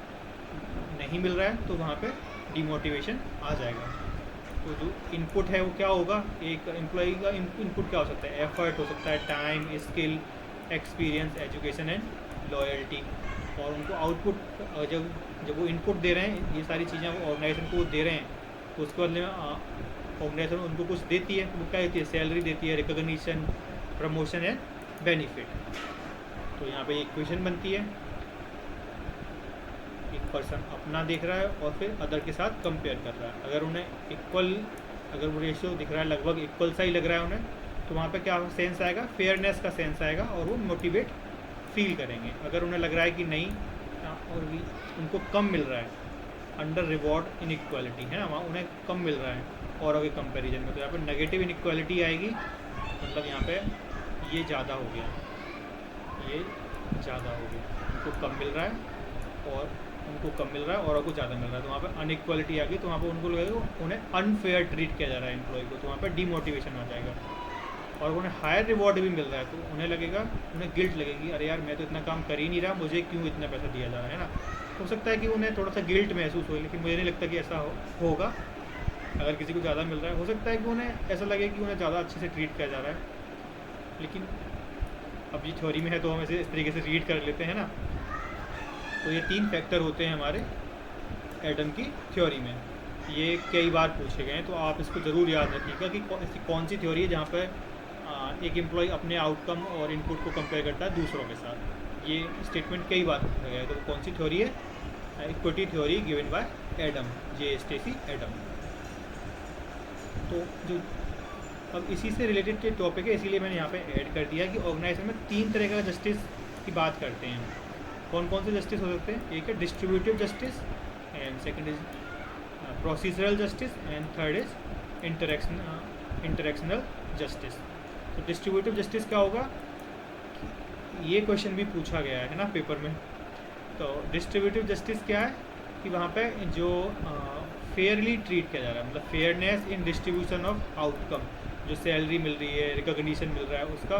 नहीं मिल रहा है, तो वहाँ पे डिमोटिवेशन आ जाएगा। तो जो इनपुट है वो क्या होगा, एक एम्प्लॉई का इनपुट क्या हो सकता है, एफर्ट हो सकता है, time, skill, experience, education and loyalty. और उनको आउटपुट जब वो इनपुट दे रहे हैं, ये सारी चीज़ें वो ऑर्गेनाइजेशन को दे रहे हैं, तो उसके बदले में ऑर्गेनाइजेशन उनको कुछ देती है। वो क्या देती है, सैलरी देती है, रिकॉग्निशन, प्रमोशन एंड बेनिफिट। तो यहाँ पे एक क्वेश्चन बनती है, एक पर्सन अपना देख रहा है और फिर अदर के साथ कंपेयर कर रहा है। अगर उन्हें इक्वल, अगर वो रेशियो दिख रहा है लगभग इक्वल सा ही लग रहा है उन्हें, तो वहाँ पे क्या सेंस आएगा, फेयरनेस का सेंस आएगा और वो मोटिवेट फील करेंगे। अगर उन्हें लग रहा है कि नहीं और उनको कम मिल रहा है, अंडर रिवॉर्ड इनइक्वालिटी है ना, वहाँ उन्हें कम मिल रहा है औरों के कंपैरिजन में, तो यहाँ पे नेगेटिव इनइक्वालिटी आएगी। मतलब यहाँ पे ये ज़्यादा हो गया, ये ज़्यादा हो गया, उनको कम मिल रहा है और उनको कम मिल रहा है औरों को ज़्यादा मिल रहा है, तो वहाँ पे अनइक्वालिटी आ गई। तो वहाँ पे उनको लगेगा उन्हें अनफेयर ट्रीट किया जा रहा है एम्प्लॉय को, तो वहाँ पे डिमोटिवेशन आ जाएगा। और उन्हें हायर रिवॉर्ड भी मिल रहा है तो उन्हें लगेगा, उन्हें गिल्ट लगेगी, अरे यार मैं तो इतना काम कर ही नहीं रहा, मुझे क्यों इतना पैसा दिया जा रहा है ना। हो सकता है कि उन्हें थोड़ा सा गिल्ट महसूस हो, लेकिन मुझे नहीं लगता कि ऐसा होगा। अगर किसी को ज़्यादा मिल रहा है, हो सकता है कि उन्हें ऐसा लगे कि उन्हें ज़्यादा अच्छे से ट्रीट किया जा रहा है। लेकिन अब ये थ्योरी में है तो हम इसे इस तरीके से रीड कर लेते हैं ना। तो ये 3 फैक्टर होते हैं हमारे एडम की थ्योरी में, ये कई बार पूछे गए हैं, तो आप इसको ज़रूर याद रखिएगा कि ऐसी कौन सी थ्योरी है जहाँ पर एक एम्प्लॉय अपने आउटकम और इनपुट को कंपेयर करता है दूसरों के साथ। ये स्टेटमेंट कई बार पूछा गया है, तो कौन सी थ्योरी है, equity theory given by Adam, J Stacy Adam. तो जो अब इसी से रिलेटेड टॉपिक है, इसीलिए मैंने यहाँ पे ऐड कर दिया कि ऑर्गेनाइजेशन में 3 तरह का जस्टिस की बात करते हैं। कौन कौन से जस्टिस हो सकते हैं, एक है distributive justice, and second is procedural justice, and third is interactional justice. तो डिस्ट्रीब्यूटिव जस्टिस क्या होगा, ये क्वेश्चन भी पूछा गया है ना पेपर में। तो डिस्ट्रीब्यूटिव जस्टिस क्या है कि वहाँ पे जो फेयरली ट्रीट किया जा रहा है, मतलब fairness in distribution of outcome, जो सैलरी मिल रही है, रिकॉग्निशन मिल रहा है, उसका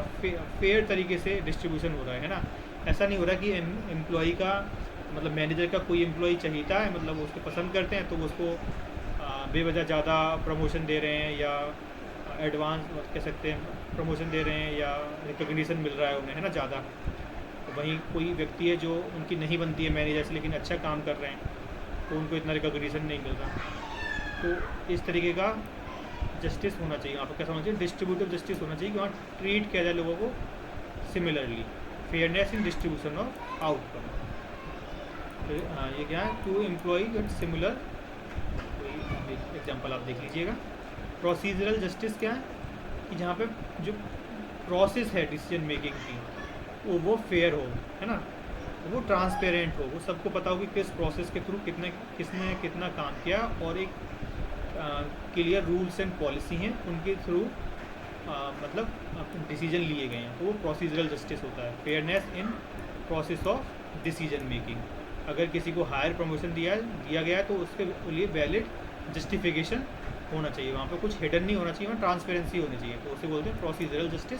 फेयर तरीके से डिस्ट्रीब्यूशन हो रहा है ना। ऐसा नहीं हो रहा कि एम्प्लॉई का, मतलब मैनेजर का कोई एम्प्लॉई चाहिए है, मतलब वो उसको पसंद करते हैं तो वो उसको बेवजह ज़्यादा प्रमोशन दे रहे हैं या एडवांस कह सकते हैं प्रमोशन दे रहे हैं या रिकॉग्निशन मिल रहा है उन्हें, है ना, ज़्यादा। तो वहीं कोई व्यक्ति है जो उनकी नहीं बनती है मैनेजर से, लेकिन अच्छा काम कर रहे हैं, तो उनको इतना रिकॉग्निशन नहीं मिल रहा। तो इस तरीके का जस्टिस होना चाहिए, वहाँ पर कैसा होना चाहिए, डिस्ट्रीब्यूटिव जस्टिस होना चाहिए कि वहाँ ट्रीट किया जाए लोगों को similarly, fairness in distribution of outcome. तो ये क्या है, टू एम्प्लॉई गेट सिमिलर, कोई एग्जांपल आप देख लीजिएगा। प्रोसीजरल जस्टिस क्या है कि जहाँ पे जो प्रोसेस है डिसीजन मेकिंग की वो फेयर हो, है ना, वो ट्रांसपेरेंट हो, वो सबको पता हो कि किस प्रोसेस के थ्रू किसने कितना काम किया, और एक क्लियर रूल्स एंड पॉलिसी हैं उनके थ्रू मतलब डिसीजन लिए गए हैं, तो वो प्रोसीजरल जस्टिस होता है। Fairness in process of decision making, अगर किसी को हायर प्रमोशन दिया गया है तो उसके लिए वैलिड जस्टिफिकेशन होना चाहिए, वहाँ पे कुछ हिडन नहीं होना चाहिए, वहाँ ट्रांसपेरेंसी होनी चाहिए, तो उसे बोलते हैं प्रोसीजरल जस्टिस।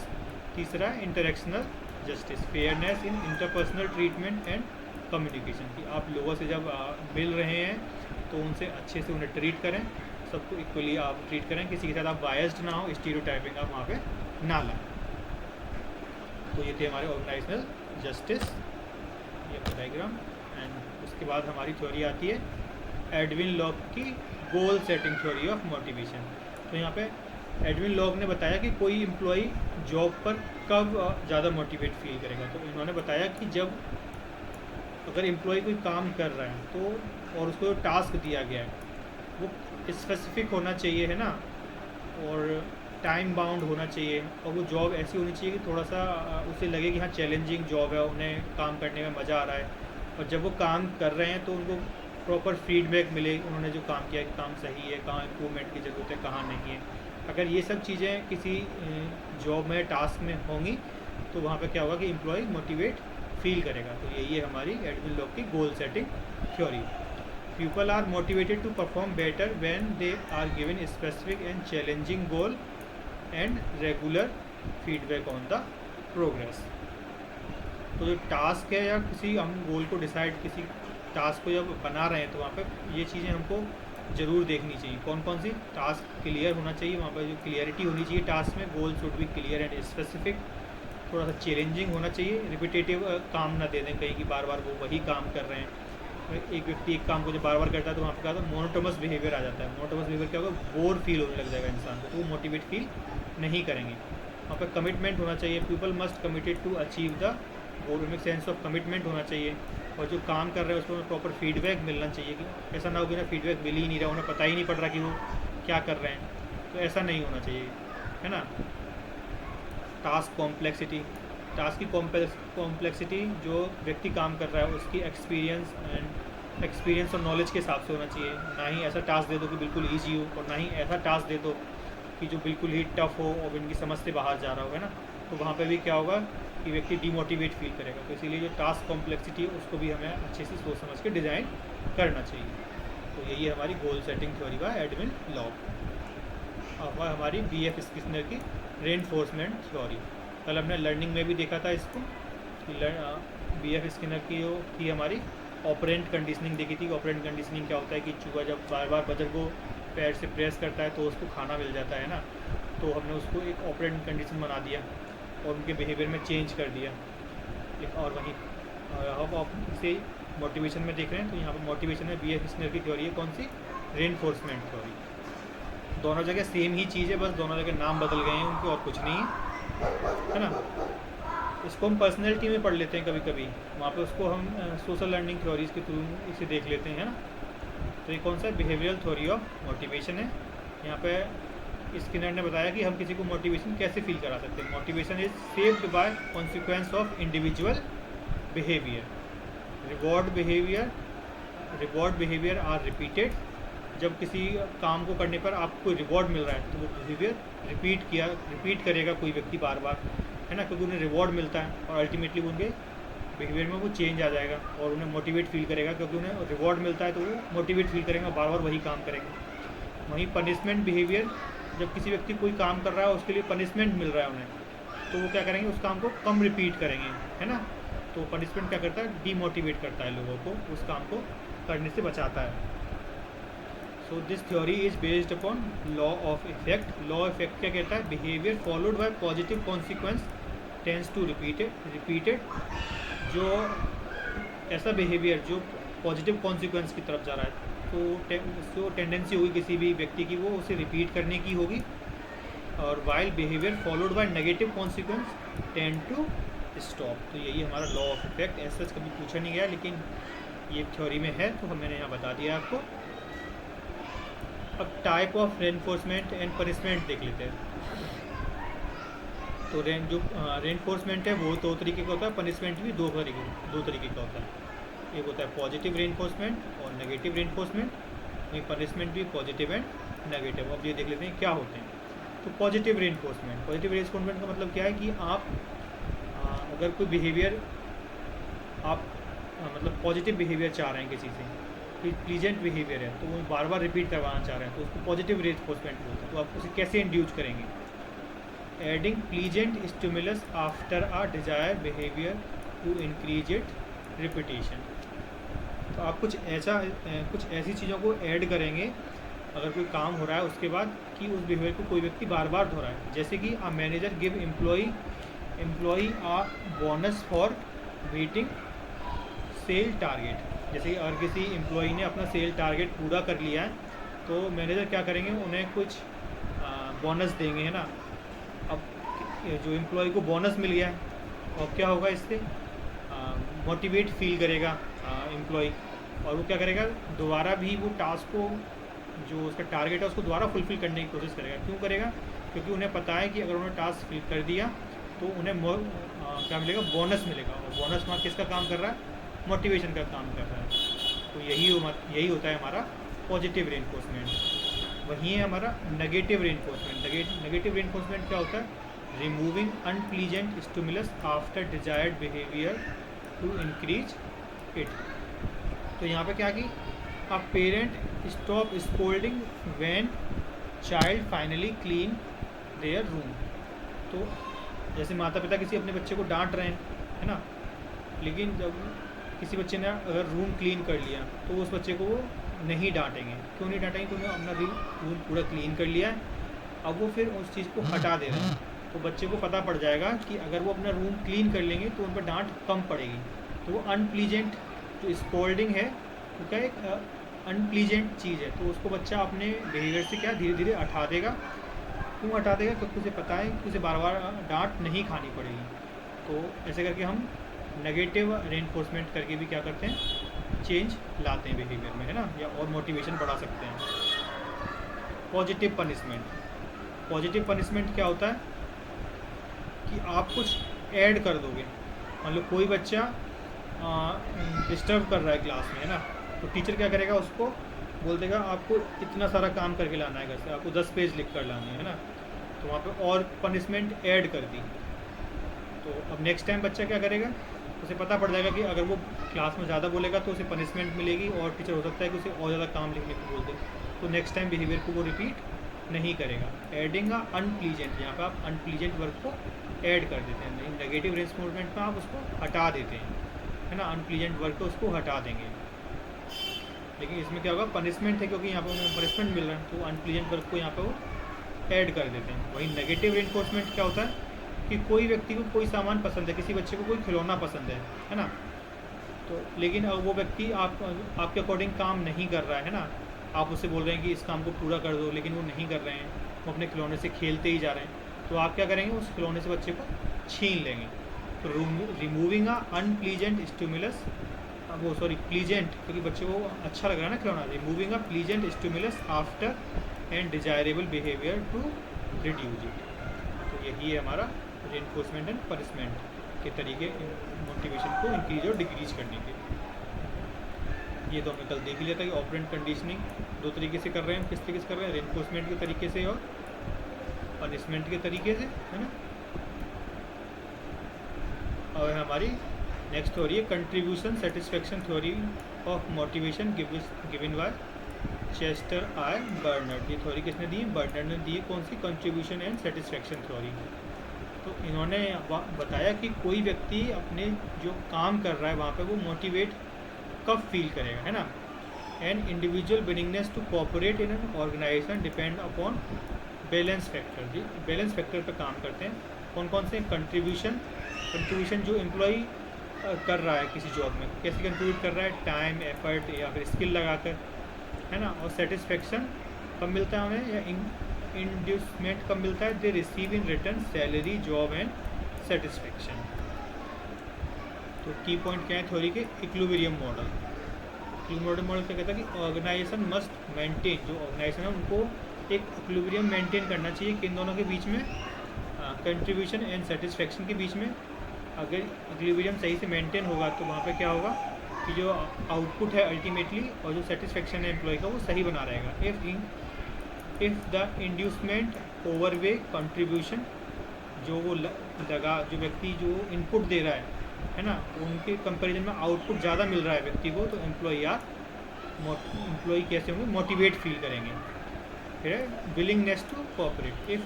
तीसरा interactional justice, fairness in interpersonal treatment and communication की। आप लोगों से जब मिल रहे हैं तो उनसे अच्छे से उन्हें ट्रीट करें, सबको इक्वली आप ट्रीट करें, किसी के साथ आप बायस्ड ना हो, स्टीरियोटाइपिंग आप वहाँ पे ना लाएं। तो ये थे हमारे ऑर्गेनाइजेशनल जस्टिस, ये डायग्राम। एंड उसके बाद हमारी थ्योरी आती है एडविन लॉग की goal setting theory of motivation. तो यहाँ पे एडविन लॉग ने बताया कि कोई एम्प्लॉई जॉब पर कब ज़्यादा मोटिवेट फील करेगा। तो इन्होंने बताया कि जब अगर एम्प्लॉय कोई काम कर रहा है तो और उसको टास्क दिया गया है वो स्पेसिफिक होना चाहिए, है ना, और टाइम बाउंड होना चाहिए, और वो जॉब ऐसी होनी चाहिए कि थोड़ा सा उसे लगे कि हाँ चैलेंजिंग जॉब है, उन्हें काम करने में मज़ा आ रहा है, और जब वो काम कर रहे हैं तो उनको प्रॉपर फीडबैक मिले उन्होंने जो काम किया कि काम सही है, कहाँ इम्प्रूवमेंट की ज़रूरत है, कहाँ नहीं है। अगर ये सब चीज़ें किसी जॉब में टास्क में होंगी तो वहाँ पे क्या होगा कि एम्प्लॉय मोटिवेट फील करेगा। तो यही है हमारी एडविन लॉग की goal setting theory. People are motivated to perform better when they are given specific and challenging goal and regular feedback on the progress. तो जो टास्क है या किसी हम गोल को डिसाइड, किसी टास्क को जब बना रहे हैं तो वहाँ पे ये चीज़ें हमको ज़रूर देखनी चाहिए। कौन कौन सी टास्क क्लियर होना चाहिए, वहाँ पर जो क्लियरिटी होनी चाहिए टास्क में, goal should be clear and specific, थोड़ा सा चैलेंजिंग होना चाहिए, रिपीटेटिव काम ना दे दें कहीं कि बार बार वो वही काम कर रहे हैं। एक व्यक्ति एक काम को जब बार बार करता है तो वहाँ पर क्या होता है मोनोटोमस बिहेवियर आ जाता है। मोनोटोमस बिहेवियर क्या होगा, बोर फील होने लग जाएगा इंसान को, तो वो मोटिवेट फील नहीं करेंगे। वहाँ पर कमिटमेंट होना चाहिए, people must committed to achieve the goal, उनमें सेंस ऑफ कमिटमेंट होना चाहिए, और जो काम कर रहे हैं उसको प्रॉपर फीडबैक मिलना चाहिए कि ऐसा ना हो कि ना फीडबैक मिल ही नहीं रहा, उन्हें पता ही नहीं पड़ रहा कि वो क्या कर रहे हैं, तो ऐसा नहीं होना चाहिए, है ना। टास्क कॉम्प्लेक्सिटी, टास्क की कॉम्प्लेक्सिटी जो व्यक्ति काम कर रहा है उसकी एक्सपीरियंस और नॉलेज के हिसाब से होना चाहिए। ना ही ऐसा टास्क दे दो कि बिल्कुल ईजी हो, और ना ही ऐसा टास्क दे दो कि जो बिल्कुल ही टफ हो और इनकी समझ से बाहर जा रहा हो, है ना। तो वहाँ पे भी क्या होगा कि व्यक्ति डिमोटिवेट फील करेगा। तो इसीलिए जो टास्क कॉम्प्लेक्सिटी है उसको भी हमें अच्छे से सोच समझ के डिज़ाइन करना चाहिए। तो यही है हमारी गोल सेटिंग थ्योरी का एडविन लॉग। अब हमारी BF स्किनर की रेनफोर्समेंट थ्योरी। कल हमने लर्निंग में भी देखा था इसको कि BF स्किनर की हमारी ऑपरेंट कंडीशनिंग देखी थी। ऑपरेंट कंडीशनिंग क्या होता है कि चूहा जब बार बार बजर को पैर से प्रेस करता है तो उसको खाना मिल जाता है ना। तो हमने उसको एक ऑपरेंट कंडीशन बना दिया और उनके बिहेवियर में चेंज कर दिया। और वहीं अब आप इसे मोटिवेशन में देख रहे हैं तो यहाँ पर मोटिवेशन में BF स्किनर की थ्योरी है कौन सी, रेनफोर्समेंट थ्योरी। दोनों जगह सेम ही चीज़ है, बस दोनों जगह नाम बदल गए हैं उनके और कुछ नहीं है ना। इसको हम पर्सनैलिटी में पढ़ लेते हैं कभी कभी, वहाँ पे उसको हम सोशल लर्निंग थ्योरीज के थ्रू इसे देख लेते हैं ना। तो ये कौन सा बिहेवियरल थ्योरी ऑफ मोटिवेशन है। यहाँ पे स्किनर ने बताया कि हम किसी को मोटिवेशन कैसे फील करा सकते हैं। Motivation is shaped by consequence of individual behaviour. Reward behaviour are repeated. जब किसी काम को करने पर आपको रिवॉर्ड मिल रहा है तो वो बिहेवियर रिपीट करेगा कोई व्यक्ति बार बार, है ना, क्योंकि उन्हें रिवॉर्ड मिलता है और अल्टीमेटली उनके बिहेवियर में वो चेंज आ जाएगा और उन्हें मोटिवेट फील करेगा, क्योंकि उन्हें रिवॉर्ड मिलता है तो वो मोटिवेट फील करेंगे, बार बार वही काम करेंगे। वहीं पनिशमेंट बिहेवियर, जब किसी व्यक्ति कोई काम कर रहा है उसके लिए पनिशमेंट मिल रहा है उन्हें, तो वो क्या करेंगे, उस काम को कम रिपीट करेंगे, है ना। तो पनिशमेंट क्या करता है, डीमोटिवेट करता है लोगों को, उस काम को करने से बचाता है। So this theory is based upon law of effect. Law effect क्या कहता है, behaviour followed by positive consequence tends to repeated. जो ऐसा बिहेवियर जो पॉजिटिव कॉन्सिक्वेंस की तरफ जा रहा है तो जो टेंडेंसी होगी किसी भी व्यक्ति की वो उसे रिपीट करने की होगी। और while behaviour followed by negative consequence tend to stop. तो यही हमारा लॉ ऑफ इफेक्ट। ऐसा कभी पूछा नहीं गया लेकिन ये थ्योरी में है तो मैंने यहाँ बता दिया आपको। अब type of reinforcement and punishment देख लेते हैं। तो रेनफोर्समेंट है वो दो तरीके का होता है, पनिशमेंट भी दो तरीके का होता है। एक होता है पॉजिटिव रेनफोर्समेंट और नेगेटिव रेनफोर्समेंट। वहीं पनिशमेंट भी पॉजिटिव एंड नेगेटिव। अब ये देख लेते हैं क्या होते हैं। तो पॉजिटिव रेनफोर्समेंट का मतलब क्या है कि आप अगर कोई बिहेवियर आप मतलब पॉजिटिव बिहेवियर चाह रहे हैं किसी से, प्लीजेंट बिहेवियर है तो वो बार बार रिपीट करवाना चाह रहे हैं तो उसको पॉजिटिव रेनफोर्समेंट बोलते हैं। तो आप उसे कैसे इंड्यूस करेंगे, adding pleasant stimulus after a desire behaviour to increase it repetition. तो आप कुछ ऐसी चीज़ों को ऐड करेंगे अगर कोई काम हो रहा है उसके बाद कि उस बिहेवियर को कोई व्यक्ति बार बार दोहराए। जैसे कि a manager give employee a bonus for meeting sale target. जैसे कि अगर किसी एम्प्लॉई ने अपना सेल टारगेट पूरा कर लिया है तो मैनेजर क्या करेंगे, उन्हें कुछ बोनस देंगे, है ना। अब जो एम्प्लॉय को बोनस मिल गया है और क्या होगा, इससे मोटिवेट फील करेगा एम्प्लॉय, और वो क्या करेगा, दोबारा भी वो टास्क को, जो उसका टारगेट है उसको दोबारा फुलफ़िल करने की कोशिश करेगा। क्यों करेगा? क्योंकि उन्हें पता है कि अगर उन्होंने टास्क फिल कर दिया तो उन्हें क्या मिलेगा, बोनस मिलेगा। और बोनस वहाँ किसका काम कर रहा है, मोटिवेशन का काम कर रहा है। तो यही होता है हमारा पॉजिटिव रेनफोर्समेंट। वहीं है हमारा नेगेटिव रेनफोर्समेंट। नेगेटिव रेनफोर्समेंट क्या होता है, removing unpleasant stimulus after desired behaviour to increase it. तो यहाँ पे क्या की, a parent stop scolding when child finally clean their room. तो जैसे माता पिता किसी अपने बच्चे को डांट रहे हैं, है ना, लेकिन जब किसी बच्चे ने अगर रूम क्लीन कर लिया तो उस बच्चे को वो नहीं डांटेंगे। क्यों नहीं डांटेंगे? क्योंकि अपना रूम पूरा क्लीन कर लिया है, अब वो फिर उस चीज़ को हटा दे रहे हैं। तो बच्चे को पता पड़ जाएगा कि अगर वो अपना रूम क्लीन कर लेंगे तो उन पर डांट कम पड़ेगी। तो वो अनप्लीजेंट जो स्कोल्डिंग है वो क्या एक अनप्लीजेंट चीज़ है, तो उसको बच्चा अपने बिहेवियर से क्या धीरे धीरे हटा देगा। क्यों हटा देगा? क्योंकि उसे पता है कि उसे बार बार डांट नहीं खानी पड़ेगी। तो ऐसे करके हम नेगेटिव रेनफोर्समेंट करके भी क्या करते हैं, चेंज लाते हैं बिहेवियर में, है ना, या और मोटिवेशन बढ़ा सकते हैं। पॉजिटिव पनिशमेंट क्या होता है कि आप कुछ ऐड कर दोगे। मान लो कोई बच्चा डिस्टर्ब कर रहा है क्लास में, है ना, तो टीचर क्या करेगा, उसको बोल देगा आपको इतना सारा काम करके लाना है घर से, आपको 10 पेज लिख कर लाने है ना। तो वहाँ पे और पनिशमेंट ऐड कर दी। तो अब नेक्स्ट टाइम बच्चा क्या करेगा, उसे पता पड़ जाएगा कि अगर वो क्लास में ज़्यादा बोलेगा तो उसे पनिशमेंट मिलेगी, और टीचर हो सकता है कि उसे और ज़्यादा काम लिखने को बोल दे। तो नेक्स्ट टाइम बिहेवियर को वो रिपीट नहीं करेगा। एडिंग अनप्लीजेंट, यहाँ पर आप अनप्लीजेंट वर्क को ऐड कर देते हैं। नेगेटिव रेनफोर्समेंट में आप उसको हटा देते हैं, है ना, अनप्लीजेंट वर्क को उसको हटा देंगे। लेकिन इसमें क्या होगा, पनिशमेंट है, क्योंकि यहाँ पर उन्हें पनिशमेंट मिल रहा है, तो अनप्लीजेंट वर्क को यहाँ पर वो ऐड कर देते हैं। वहीं नेगेटिव रेनफोर्समेंट क्या होता है कि कोई व्यक्ति को कोई सामान पसंद है, किसी बच्चे को कोई खिलौना पसंद है ना, तो लेकिन अब वो व्यक्ति आपके अकॉर्डिंग काम नहीं कर रहा है ना, आप उससे बोल रहे हैं कि इस काम को पूरा कर दो, लेकिन वो नहीं कर रहे हैं, वो अपने खिलौने से खेलते ही जा रहे हैं। तो आप क्या करेंगे, उस खिलौने से बच्चे को छीन लेंगे। तो रिमूविंग अ अनप्लीजेंट स्टिमुलस, वो सॉरी प्लीजेंट, क्योंकि बच्चे को अच्छा लग रहा है ना खिलौना, removing a pleasant stimulus after and desirable behaviour to reduce it. तो यही है हमारा रेनफोर्समेंट एंड पनिशमेंट के तरीके मोटिवेशन को इंक्रीज और डिक्रीज करने के। ये तो हमने कल देख लिया था कि ऑपरेंट कंडीशनिंग 2 तरीके से कर रहे हैं। किस तरीके से कर रहे हैं, रेनफोर्समेंट के तरीके से और पनिशमेंट के तरीके से, है ना। और हमारी नेक्स्ट थ्योरी है contribution satisfaction theory of motivation given by Chester I Bernard. ये थ्योरी किसने दी है, बर्नर्ड ने दी है। कौन सी, कंट्रीब्यूशन एंड सेटिस्फेक्शन थ्योरी। तो इन्होंने बताया कि कोई व्यक्ति अपने जो काम कर रहा है वहाँ पे वो मोटिवेट कब फील करेगा, है ना। An individual willingness to cooperate in an organization depend upon balance factor. जी, बैलेंस फैक्टर पर काम करते हैं। कौन कौन से, कंट्रीब्यूशन जो एम्प्लॉई कर रहा है किसी जॉब में, कैसे कंट्रीब्यूट कर रहा है, टाइम, एफर्ट या फिर स्किल लगाकर, है ना। और सेटिस्फेक्शन कब मिलता है उन्हें, या इंड्यूसमेंट कब मिलता है, they receive in return salary, job and satisfaction. तो की पॉइंट क्या है थ्योरी के, इक्विलिब्रियम मॉडल। इक्विलिब्रियम मॉडल क्या कहता है कि ऑर्गेनाइजेशन मस्ट मेंटेन, जो ऑर्गेनाइजेशन है उनको एक इक्विलिब्रियम मेंटेन करना चाहिए किन दोनों के बीच में, कंट्रीब्यूशन एंड सेटिस्फेक्शन के बीच में। अगर इक्विलिब्रियम सही से मेंटेन होगा तो वहाँ पे क्या होगा कि जो आउटपुट है अल्टीमेटली और जो सेटिस्फेक्शन है एम्प्लॉय का वो सही बना रहेगा। इफ़ द इंड्यूसमेंट ओवरवे कंट्रीब्यूशन, जो वो जो व्यक्ति जो इनपुट दे रहा है ना, तो उनके कंपैरिजन में आउटपुट ज़्यादा मिल रहा है व्यक्ति को, तो एम्प्लॉय कैसे होंगे, मोटिवेट फील करेंगे। फिर है willingness to cooperate. If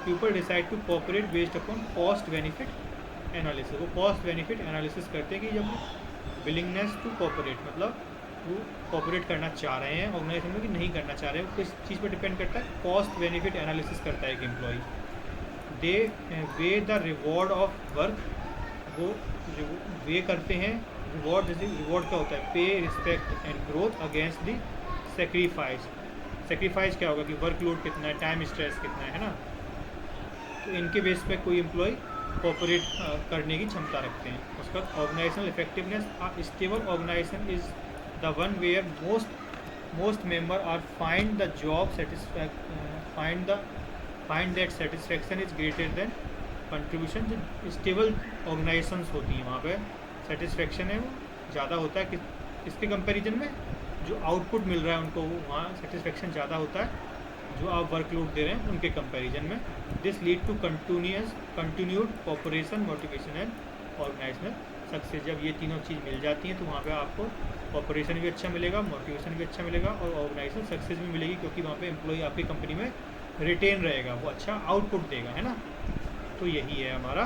people decide to cooperate based upon cost benefit analysis, वो कॉस्ट बेनिफिट एनालिसिस करते हैं कि जब विलिंगनेस टू कोऑपरेट मतलब कॉपरेट करना चाह रहे हैं ऑर्गेनाइजेशन में कि नहीं करना चाह रहे हैं, किस चीज़ पर डिपेंड करता है, कॉस्ट बेनिफिट एनालिसिस करता है एक employee. They weigh the reward of work, वो वे करते हैं रिवॉर्ड, जैसे रिवॉर्ड क्या होता है, पे respect and growth against the sacrifice. Sacrifice क्या होगा कि वर्कलोड कितना है, टाइम स्ट्रेस कितना है ना। तो इनके बेस पे कोई एम्प्लॉय कोऑपरेट करने की क्षमता रखते हैं। उसके बाद organizational effectiveness, stable organization is the one where most member are find the job find that satisfaction is greater than contribution. जो स्टेबल ऑर्गेनाइजेशंस होती हैं वहाँ पे सेटिस्फैक्शन है वो ज़्यादा होता है कि इसके कंपैरिजन में जो आउटपुट मिल रहा है उनको वहाँ सेटिस्फैक्शन ज़्यादा होता है जो आप वर्कलोड दे रहे हैं उनके कंपैरिजन में। This lead to continued cooperation, motivation and organizational success. जब ये तीनों चीज़ मिल जाती हैं तो वहाँ पे आपको कॉपरेशन भी अच्छा मिलेगा, मोटिवेशन भी अच्छा मिलेगा और ऑर्गेनाइजेशनल सक्सेस भी मिलेगी, क्योंकि वहाँ पे एम्प्लॉय आपकी कंपनी में रिटेन रहेगा, वो अच्छा आउटपुट देगा, है ना। तो यही है हमारा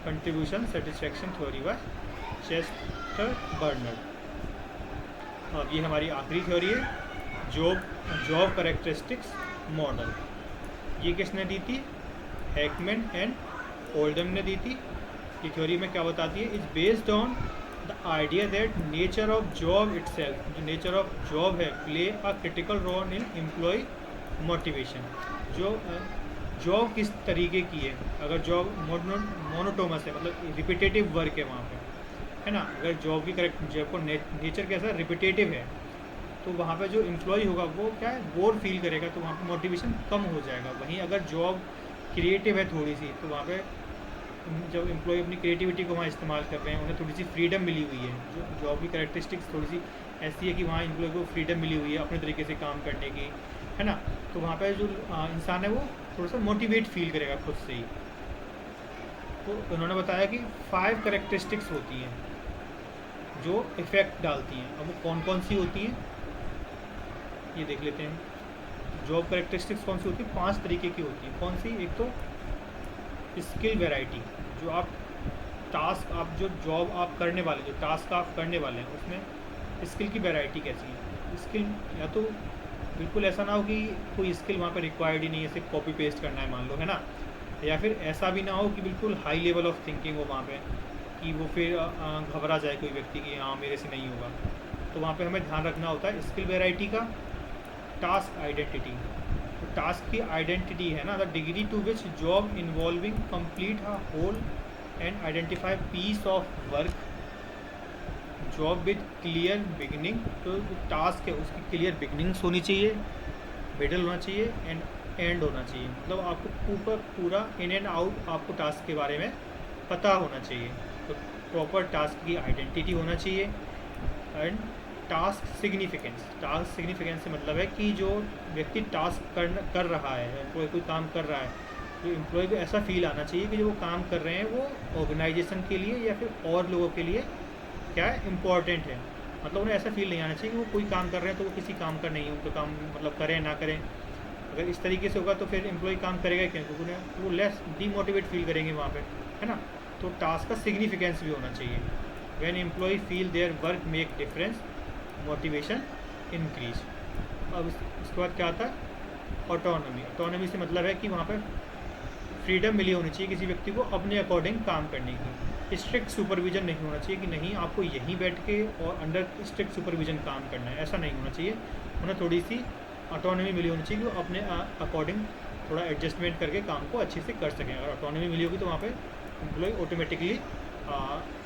contribution satisfaction theory by Chester Bernard. अब ये हमारी आखिरी थ्योरी है, जॉब कैरेक्टरिस्टिक्स मॉडल। ये किसने दी थी, हैकमैन एंड ओल्डम ने दी थी। ये थ्योरी में क्या बताती है, is based on the idea that nature of job itself, जो नेचर ऑफ जॉब है, play a critical role in employee motivation. जो जॉब किस तरीके की है, अगर जॉब मोनोटोमस है, मतलब रिपीटेटिव वर्क है वहाँ पे, है ना, अगर जॉब की जॉब को नेचर कैसा रिपीटेटिव है तो वहाँ पे जो एम्प्लॉय होगा वो क्या है, बोर फील करेगा, तो वहाँ पे मोटिवेशन कम हो जाएगा। वहीं अगर जॉब क्रिएटिव है थोड़ी सी, तो वहाँ पे जब एम्प्लॉय अपनी क्रिएटिविटी को वहाँ इस्तेमाल कर रहे हैं, उन्हें थोड़ी सी फ्रीडम मिली हुई है। जो जॉब की कैरेक्टरिस्टिक्स थोड़ी सी ऐसी है कि वहाँ एम्प्लॉय को फ्रीडम मिली हुई है अपने तरीके से काम करने की, है ना। तो वहाँ पर जो इंसान है वो थोड़ा सा मोटिवेट फील करेगा खुद से ही। तो उन्होंने बताया कि 5 कैरेक्टरिस्टिक्स होती हैं जो इफ़ेक्ट डालती हैं। अब वो कौन कौन सी होती हैं ये देख लेते हैं। जॉब कैरेक्टरिस्टिक्स कौन सी होती है, 5 तरीके की होती है। कौन सी, एक तो स्किल वैरायटी, जो आप टास्क, आप जो जॉब आप करने वाले, जो टास्क आप करने वाले हैं उसमें स्किल की वैरायटी कैसी है। स्किल या तो बिल्कुल ऐसा ना हो कि कोई स्किल वहाँ पर रिक्वायर्ड ही नहीं है, सिर्फ कॉपी पेस्ट करना है मान लो, है ना। या फिर ऐसा भी ना हो कि बिल्कुल हाई लेवल ऑफ थिंकिंग हो वहाँ पे, कि वो फिर घबरा जाए कोई व्यक्ति कि हाँ मेरे से नहीं होगा। तो वहाँ पे हमें ध्यान रखना होता है स्किल वैरायटी का। टास्क आइडेंटिटी, तो टास्क की आइडेंटिटी है ना, the degree to which job involving complete a whole and identify piece of work, job with clear beginning. तो जो टास्क है उसकी क्लियर बिगनिंग्स होनी चाहिए, मिडल होना चाहिए एंड एंड होना चाहिए। मतलब आपको पूरा इन एंड आउट आपको टास्क के बारे में पता होना चाहिए। तो प्रॉपर टास्क की आइडेंटिटी होना चाहिए। एंड टास्क सिग्निफिकेंस से मतलब है कि जो व्यक्ति टास्क कर रहा है, कोई काम कर रहा है, तो एम्प्लॉय को ऐसा फील आना चाहिए कि जो वो काम कर रहे हैं वो ऑर्गेनाइजेशन के लिए या फिर और लोगों के लिए क्या है, इम्पॉर्टेंट है। मतलब उन्हें ऐसा फील नहीं आना चाहिए कि वो कोई काम कर रहे हैं तो वो किसी काम का नहीं है, उनको काम मतलब करें ना करें। अगर इस तरीके से होगा तो फिर एम्प्लॉय काम करेगा क्यों, क्योंकि उन्हें वो लेस डीमोटिवेट फील करेंगे वहाँ पे, है ना। तो टास्क का सिग्निफिकेंस भी होना चाहिए। When employee feel their work make difference, motivation increase. अब उसके बाद क्या आता है, ऑटोनॉमी से मतलब है कि वहाँ पर फ्रीडम मिली होनी चाहिए किसी व्यक्ति को अपने अकॉर्डिंग काम करने की। स्ट्रिक्ट सुपरविजन नहीं होना चाहिए कि नहीं आपको यहीं बैठ के और अंडर स्ट्रिक्ट सुपरविजन काम करना है, ऐसा नहीं होना चाहिए। उन्हें थोड़ी सी ऑटोनॉमी मिली होनी चाहिए कि वो अपने अकॉर्डिंग थोड़ा एडजस्टमेंट करके काम को अच्छे से कर सकें। अगर ऑटोनॉमी मिली होगी तो वहाँ पे एम्प्लॉय ऑटोमेटिकली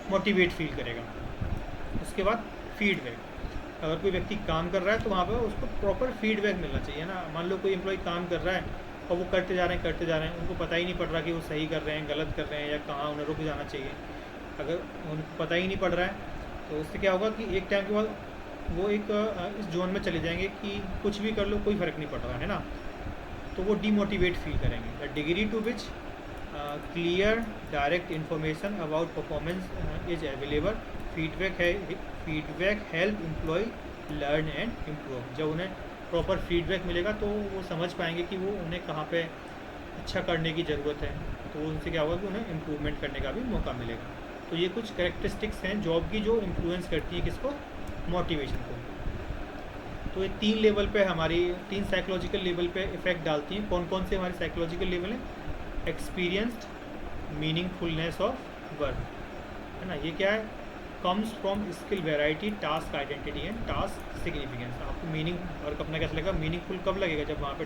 मोटिवेट फील करेगा। उसके बाद फीडबैक, अगर कोई व्यक्ति काम कर रहा है तो वहाँ पर उसको प्रॉपर फीडबैक मिलना चाहिए ना। मान लो कोई एम्प्लॉय काम कर रहा है और वो करते जा रहे हैं, उनको पता ही नहीं पड़ रहा कि वो सही कर रहे हैं, गलत कर रहे हैं या कहाँ उन्हें रुक जाना चाहिए। अगर उनको पता ही नहीं पड़ रहा है तो उससे क्या होगा कि एक टाइम के बाद वो एक इस जोन में चले जाएंगे कि कुछ भी कर लो कोई फ़र्क नहीं पड़ रहा है ना। तो वो डीमोटिवेट फील करेंगे। The degree to which clear direct information about performance is available, feedback help employee learn and improve. जब उन्हें प्रॉपर फीडबैक मिलेगा तो वो समझ पाएंगे कि वो उन्हें कहाँ पे अच्छा करने की ज़रूरत है, तो उनसे क्या होगा कि उन्हें इम्प्रूवमेंट करने का भी मौका मिलेगा। तो ये कुछ कैरेक्टरिस्टिक्स हैं जॉब की जो इन्फ्लुएंस करती है किसको, मोटिवेशन को। तो ये 3 लेवल पे हमारी 3 साइकोलॉजिकल लेवल पे इफेक्ट डालती हैं। कौन कौन से हमारे साइकोलॉजिकल लेवल हैं? एक्सपीरियंस्ड, मीनिंगफुलनेस ऑफ वर्क, है ना। ये क्या है? Comes from skill variety, task identity and task significance. आपको मीनिंग वर्क अपना कैसा लगेगा, मीनिंगफुल कब लगेगा? जब वहाँ पे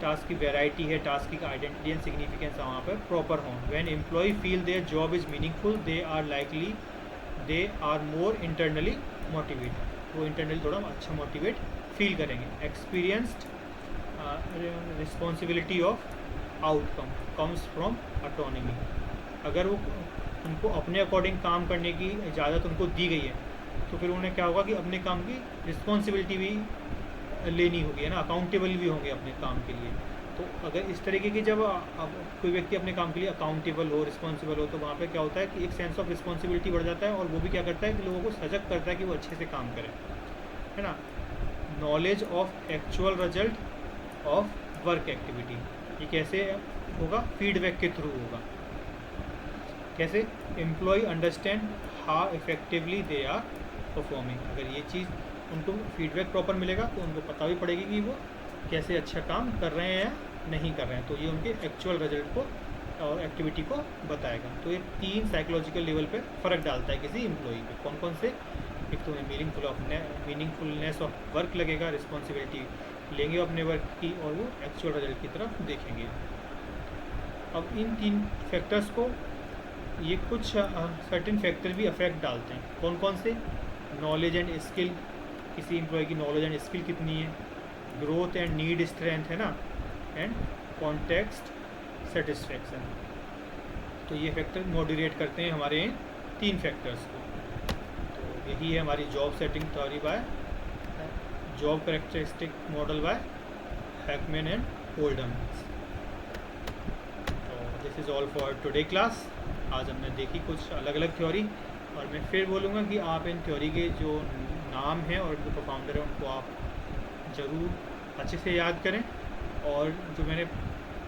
टास्क की वेराइटी है, टास्क की आइडेंटिटी एंड सिग्निफिकेंस वहाँ पर प्रॉपर हों। When employee feel their job is meaningful they are more internally motivated, वो इंटरनली थोड़ा अच्छा मोटिवेट फील करेंगे। Experienced responsibility of outcome comes from autonomy. अगर वो उनको अपने अकॉर्डिंग काम करने की इजाज़त उनको दी गई है तो फिर उन्हें क्या होगा कि अपने काम की रिस्पॉन्सिबिलिटी भी लेनी होगी, है ना, अकाउंटेबल भी होंगे अपने काम के लिए। तो अगर इस तरीके की जब कोई व्यक्ति अपने काम के लिए अकाउंटेबल हो, रिस्पॉन्सिबल हो, तो वहाँ पे क्या होता है कि एक सेंस ऑफ रिस्पॉन्सिबिलिटी बढ़ जाता है और वो भी क्या करता है कि लोगों को सजग करता है कि वो अच्छे से काम करें, है ना। Knowledge of actual result of work activity, ये कैसे होगा? फीडबैक के थ्रू होगा। कैसे? Employee understand how effectively they are performing. अगर ये चीज़ उनको फीडबैक प्रॉपर मिलेगा तो उनको पता भी पड़ेगी कि वो कैसे अच्छा काम कर रहे हैं या नहीं कर रहे हैं, तो ये उनके एक्चुअल रिजल्ट को और एक्टिविटी को बताएगा। तो ये 3 साइकोलॉजिकल लेवल पे फ़र्क डालता है किसी एम्प्लॉई पे। कौन कौन से? एक तो मीनिंगफुलनेस ऑफ वर्क लगेगा, रिस्पॉन्सिबिलिटी लेंगे अपने वर्क की और वो एक्चुअल रिजल्ट की तरफ देखेंगे। अब इन 3 फैक्टर्स को ये कुछ सर्टेन फैक्टर भी अफेक्ट डालते हैं। कौन कौन से? नॉलेज एंड स्किल, किसी एम्प्लॉय की नॉलेज एंड स्किल कितनी है। ग्रोथ एंड नीड स्ट्रेंथ, है ना। And context satisfaction. तो ये फैक्टर मॉडरेट करते हैं हमारे 3 फैक्टर्स को। तो यही है हमारी job setting theory by job characteristic model by Hackman and Oldham. तो this is all for today class. आज हमने देखी कुछ अलग अलग थ्योरी, और मैं फिर बोलूँगा कि आप इन थ्योरी के जो नाम हैं और जो फाउंडर हैं उनको आप ज़रूर अच्छे से याद करें। और जो मैंने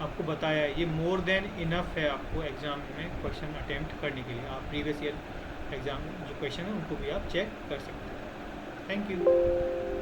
आपको बताया है ये मोर देन इनफ है आपको एग्ज़ाम में क्वेश्चन अटेम्प्ट करने के लिए। आप प्रीवियस ईयर एग्ज़ाम जो क्वेश्चन है उनको भी आप चेक कर सकते हैं। Thank you.